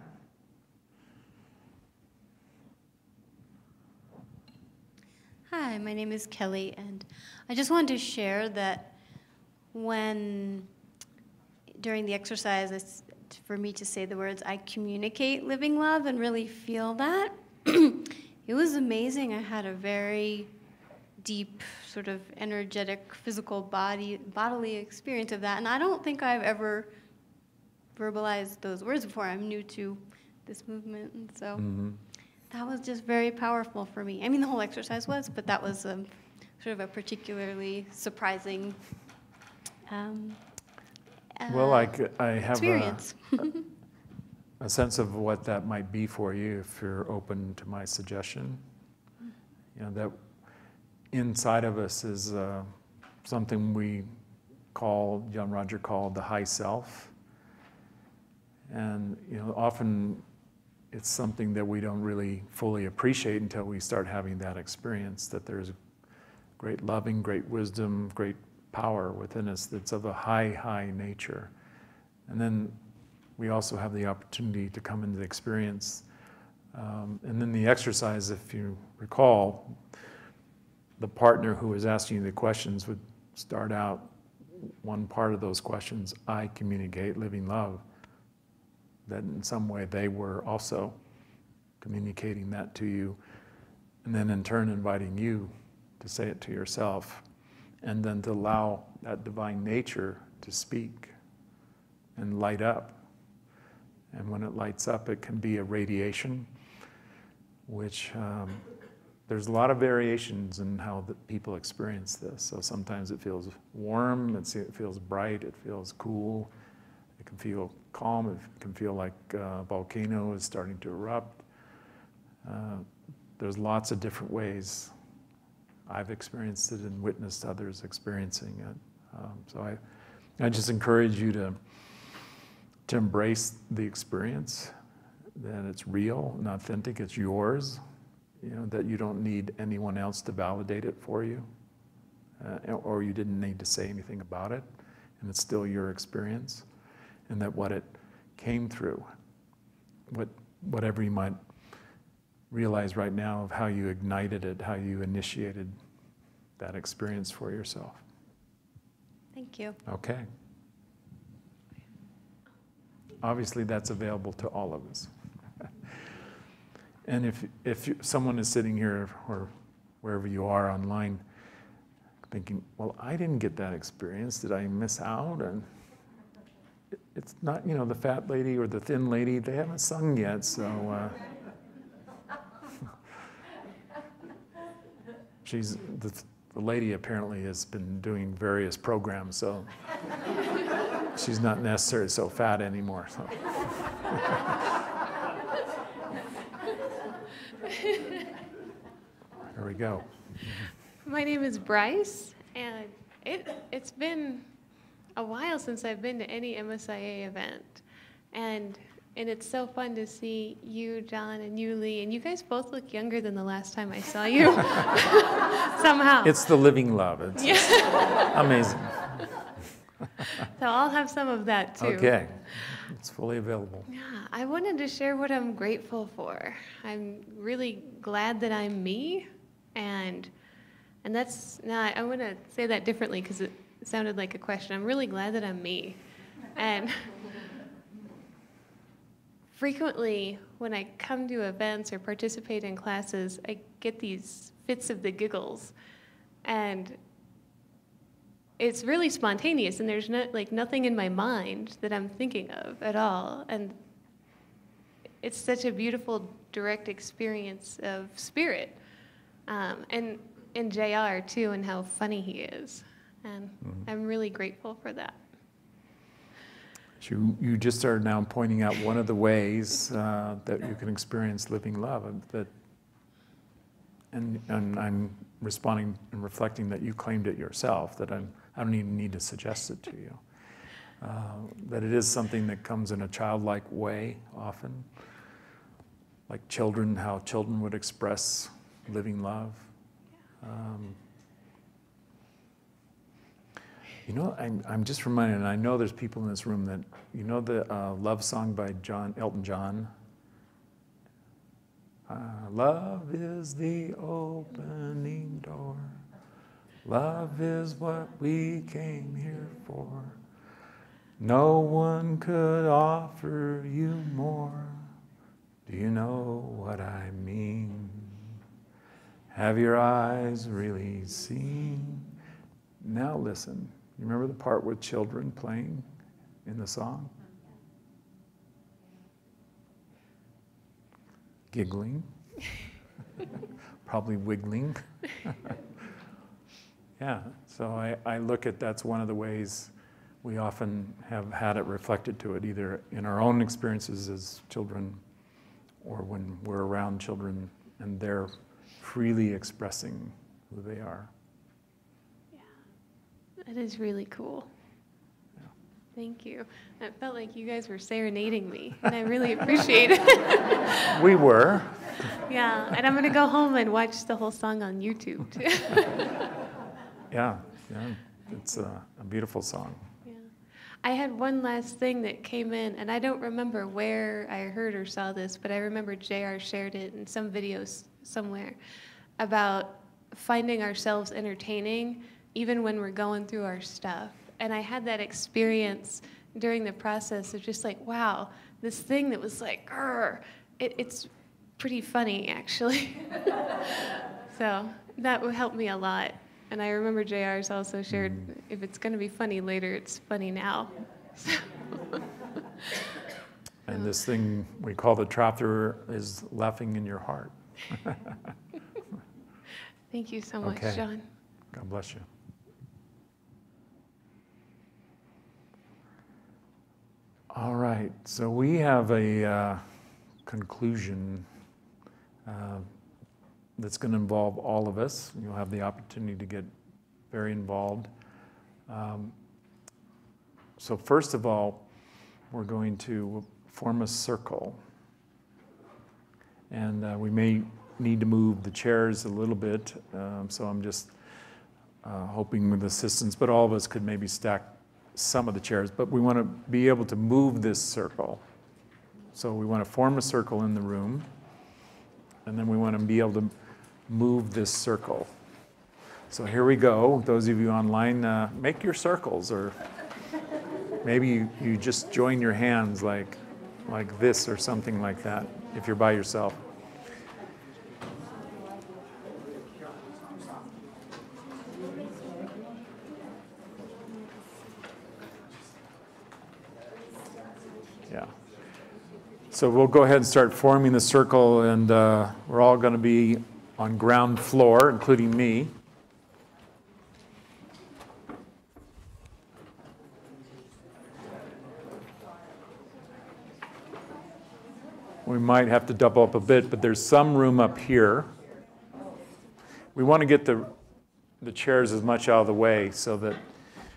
Hi, my name is Kelly, and I just wanted to share that during the exercise, for me to say the words, I communicate living love and really feel that, it was amazing. I had a very deep, sort of energetic, physical bodily experience of that, and I don't think I've ever verbalized those words before. I'm new to this movement, and so that was just very powerful for me. I mean, the whole exercise was, but that was sort of a particularly surprising well, I have experience. a sense of what that might be for you if you're open to my suggestion. You know, that inside of us is something John Roger called the high self. And, you know, often it's something that we don't really fully appreciate until we start having that experience, that there's great loving, great wisdom, great power within us that's of a high, high nature. And then we also have the opportunity to come into the experience. And then the exercise, if you recall, the partner who was asking you the questions would start out one part of those questions, I communicate living love. That in some way they were also communicating that to you, and then in turn inviting you to say it to yourself, and then to allow that divine nature to speak and light up. And when it lights up, it can be a radiation, which there's a lot of variations in how people experience this. So sometimes it feels warm, it feels bright, it feels cool, it can feel calm, it can feel like a volcano is starting to erupt. There's lots of different ways I've experienced it and witnessed others experiencing it. So I just encourage you to embrace the experience, that it's real and authentic, it's yours, you know, that you don't need anyone else to validate it for you, or you didn't need to say anything about it, and it's still your experience, and that what it came through, whatever you might realize right now of how you ignited it, how you initiated that experience for yourself. Thank you. Okay. Obviously, that's available to all of us. And if someone is sitting here or wherever you are online thinking, well, I didn't get that experience, did I miss out? And it's not, you know, the fat lady or the thin lady, they haven't sung yet, so the lady apparently has been doing various programs, so she's not necessarily so fat anymore. So. There we go. My name is Bryce, and it's been a while since I've been to any MSIA event, and it's so fun to see you, John, and you, Lee, and you guys both look younger than the last time I saw you. Somehow. It's the living love. It's amazing. So I'll have some of that too. Okay, it's fully available. Yeah, I wanted to share what I'm grateful for. I'm really glad that I'm me, and that's not. I want to say that differently because it sounded like a question. I'm really glad that I'm me, and frequently when I come to events or participate in classes, I get these fits of the giggles, and it's really spontaneous, and there's nothing in my mind that I'm thinking of at all. And it's such a beautiful, direct experience of spirit. And in JR, too, and how funny he is. And I'm really grateful for that. You just are now pointing out one of the ways that you can experience living love. And I'm responding and reflecting that you claimed it yourself, that I don't even need to suggest it to you. That it is something that comes in a childlike way often, like children, how children would express living love. I'm just reminded, and I know there's people in this room that, you know the love song by Elton John? Love is the opening door. Love is what we came here for. No one could offer you more. Do you know what I mean? Have your eyes really seen? Now listen. You remember the part with children playing in the song? Giggling. Probably wiggling. Yeah, so I look at that's one of the ways we often have had it reflected to it, either in our own experiences as children or when we're around children and they're freely expressing who they are. Yeah, that is really cool. Yeah. Thank you. It felt like you guys were serenading me, and I really appreciate it. We were. Yeah, and I'm going to go home and watch the whole song on YouTube, too. Yeah, it's a beautiful song. Yeah. I had one last thing that came in, and I don't remember where I heard or saw this, but I remember JR shared it in some videos somewhere about finding ourselves entertaining even when we're going through our stuff. And I had that experience during the process of just like, wow, this thing that was like, it's pretty funny, actually. So that would help me a lot. And I remember JR's also shared, if it's going to be funny later, it's funny now. And this thing we call the trap-through is laughing in your heart. Thank you so much, Okay. John. God bless you. All right, so we have a conclusion that's going to involve all of us. You'll have the opportunity to get very involved. So first of all, we're going to form a circle. And we may need to move the chairs a little bit, so I'm just hoping with assistance, but all of us could maybe stack some of the chairs, but we want to be able to move this circle. So we want to form a circle in the room, and then we want to be able to move this circle. So here we go. Those of you online, make your circles, or maybe you just join your hands like this or something like that, if you're by yourself. Yeah. So we'll go ahead and start forming the circle, and we're all going to be on ground floor, including me. We might have to double up a bit, but there's some room up here. We want to get the chairs as much out of the way so that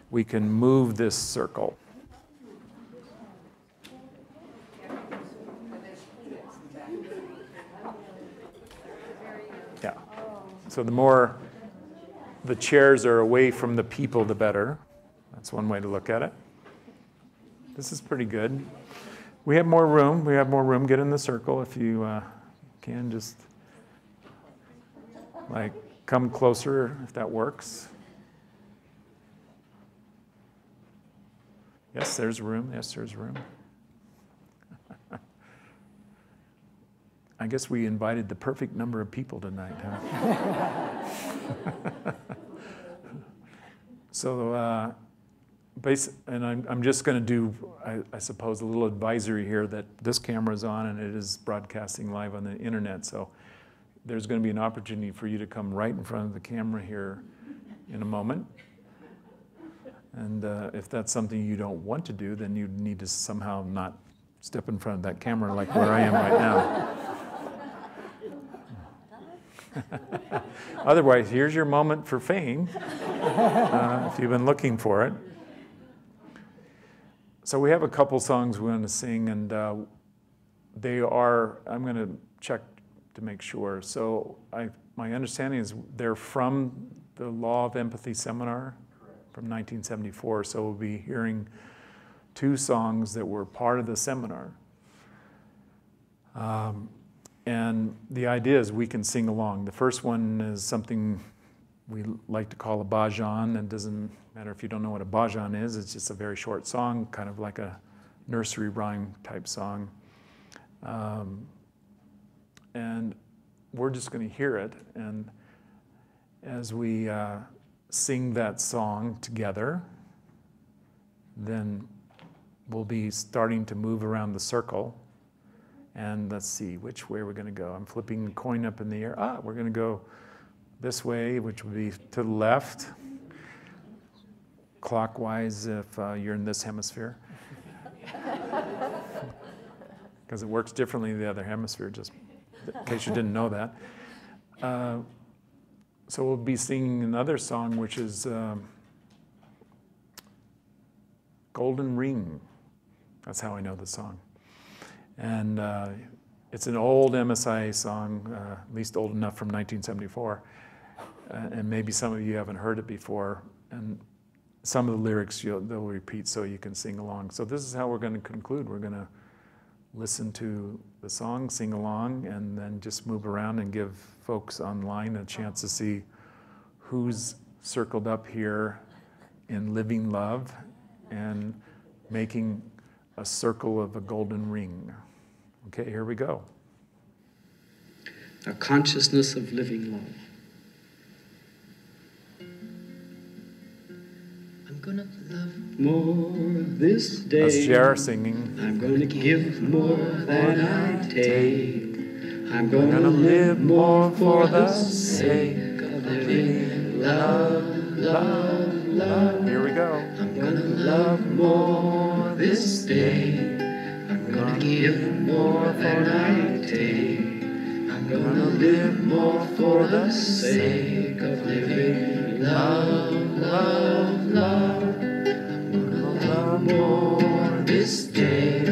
we can move this circle. Yeah. So the more the chairs are away from the people, the better. That's one way to look at it. This is pretty good. We have more room. We have more room. Get in the circle if you can. Just like come closer if that works. Yes, there's room. Yes, there's room. I guess we invited the perfect number of people tonight, huh? So, and I'm just going to do, I suppose, a little advisory here that this camera is on and it is broadcasting live on the internet. So there's going to be an opportunity for you to come right in front of the camera here in a moment. And if that's something you don't want to do, then you need to somehow not step in front of that camera like where I am right now. Otherwise, here's your moment for fame, if you've been looking for it. So we have a couple songs we want to sing, and they are, I'm going to check to make sure. So my understanding is they're from the Law of Empathy seminar from 1974. So we'll be hearing two songs that were part of the seminar. And the idea is we can sing along. The first one is something we like to call a bhajan. It doesn't matter if you don't know what a bhajan is. It's just a very short song, kind of like a nursery rhyme type song. And we're just going to hear it. And as we sing that song together, then we'll be starting to move around the circle. And let's see, which way we're going to go. I'm flipping the coin up in the air. We're going to go this way, which would be to the left, clockwise if you're in this hemisphere. Because it works differently in the other hemisphere, just in case you didn't know that. So we'll be singing another song, which is Golden Ring. That's how I know the song. And it's an old MSIA song, at least old enough from 1974. And maybe some of you haven't heard it before. And some of the lyrics they'll repeat so you can sing along. So this is how we're going to conclude. We're going to listen to the song, sing along, and then just move around and give folks online a chance to see who's circled up here in living love and making a circle of a golden ring. Okay, here we go. A consciousness of living love. I'm gonna love more this day. That's Jar singing. I'm gonna give more than I take. I'm gonna live more for the sake of living love, love, love. Here we go. I'm gonna love more this day. I'm gonna give more than I take. I'm gonna live more for the sake of living love, love, love. I'm gonna love more this day.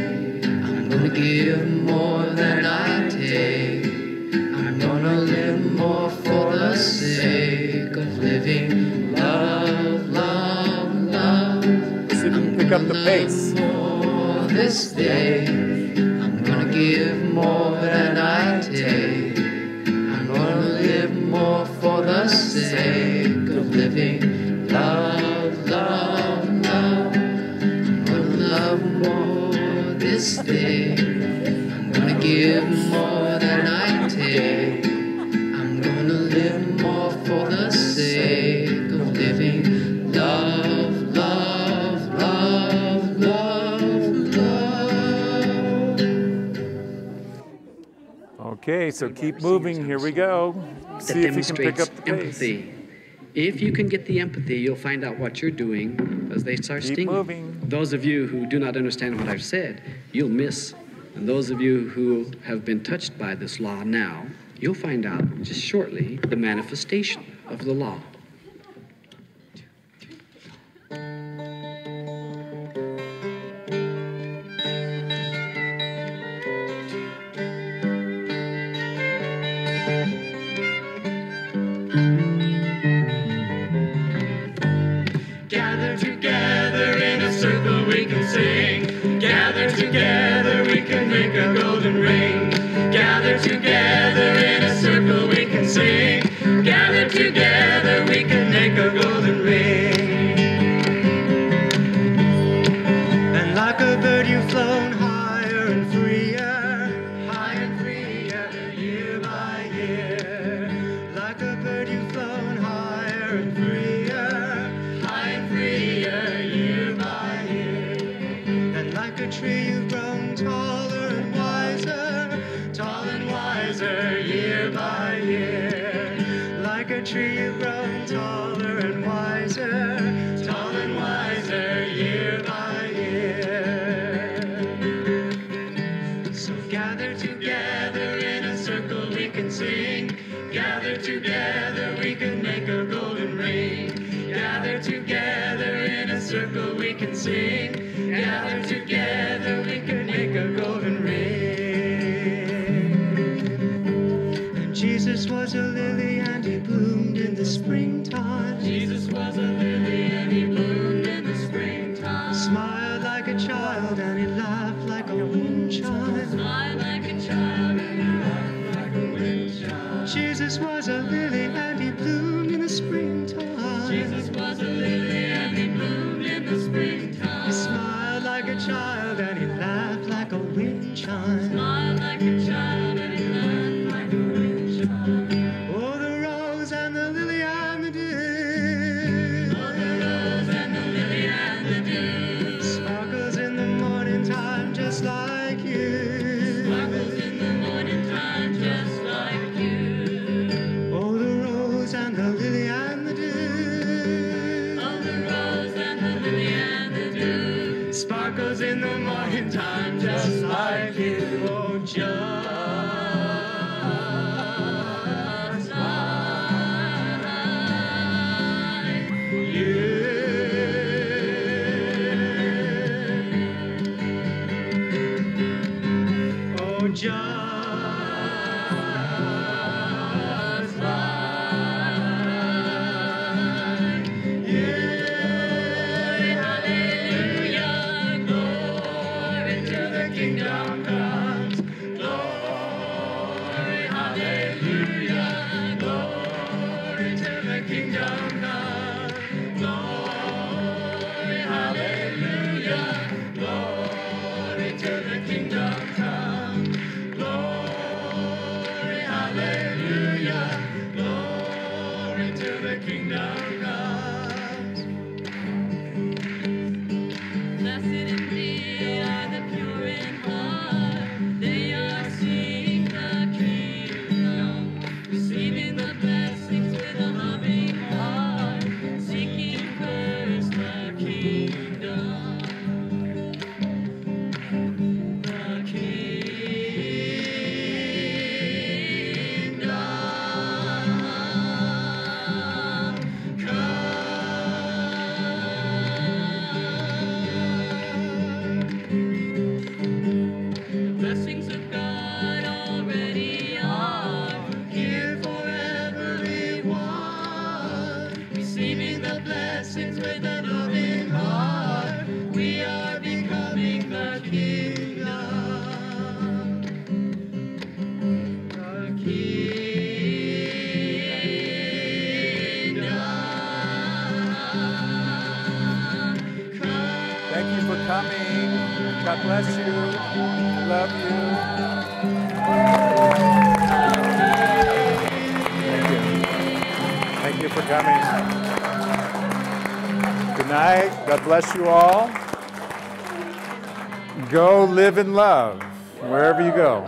I'm gonna give more than I take. I'm gonna live more for the sake of living love, love, love. See if you can pick up the pace. This day, I'm gonna give more than I take. I'm gonna live more for the sake of living love, love, love. I'm gonna love more this day. I'm gonna give more than I take. I'm gonna live more for the sake of living love, love, love, love. Okay, so keep moving. Here we go. See if you can pick up the pace. Empathy. If you can get the empathy, you'll find out what you're doing as they start stinging. Keep moving. Those of you who do not understand what I've said, you'll miss. And those of you who have been touched by this law now, you'll find out just shortly the manifestation of the law. Gather together. together we can make a golden ring. Gather together in a circle we can sing. Gather together we can make a golden ring. And like a bird you've flown higher and freer, year by year. Like a bird you've flown higher and freer, year by year. And like a tree you've grown taller and wiser, year by year. Like a tree you've grown taller and wiser, year by year. So gather together in a circle we can sing. Gather together we can make a golden ring. Gather together in a circle we can sing. Gather together we can make a golden ring. And Jesus was a lily and he bloomed in the springtime. Jesus was a lily and he bloomed in the springtime. Smiled like a child and he laughed like a wind chime. Smiled like a child and he laughed like a wind chime. Jesus was a lily and he bloomed in the springtime. Jesus was a lily and he bloomed in the springtime. He smiled like a child and he laughed like a wind chime. Smiled like a child and he laughed like a wind chime. Oh, the rose and the lily and the dew. Oh, the rose and the lily and the dew. Sparkles in the morning time just like you. Sparkles in the morning time just like you. Oh, the rose and the lily and the dew. Oh, the rose and the lily and the dew. Sparkles in the morning time just like you. Oh, just like you. Oh, just like you. Hallelujah, glory to the kingdom comes. Glory, hallelujah, glory to the kingdom comes. Glory, hallelujah, glory to the kingdom comes. Glory, hallelujah, glory to the kingdom comes. Blessed indeed are the pure in heart, they are seeing the kingdom, receiving the blessings with a loving heart, seeking first the kingdom. The kingdom come. Blessings of God already are here for everyone. Receiving the blessings with a loving heart, we are becoming the kingdom. The kingdom come. Thank you for coming. God bless you. I love you. Thank you. Thank you for coming. Good night. God bless you all. Go live in love wherever you go.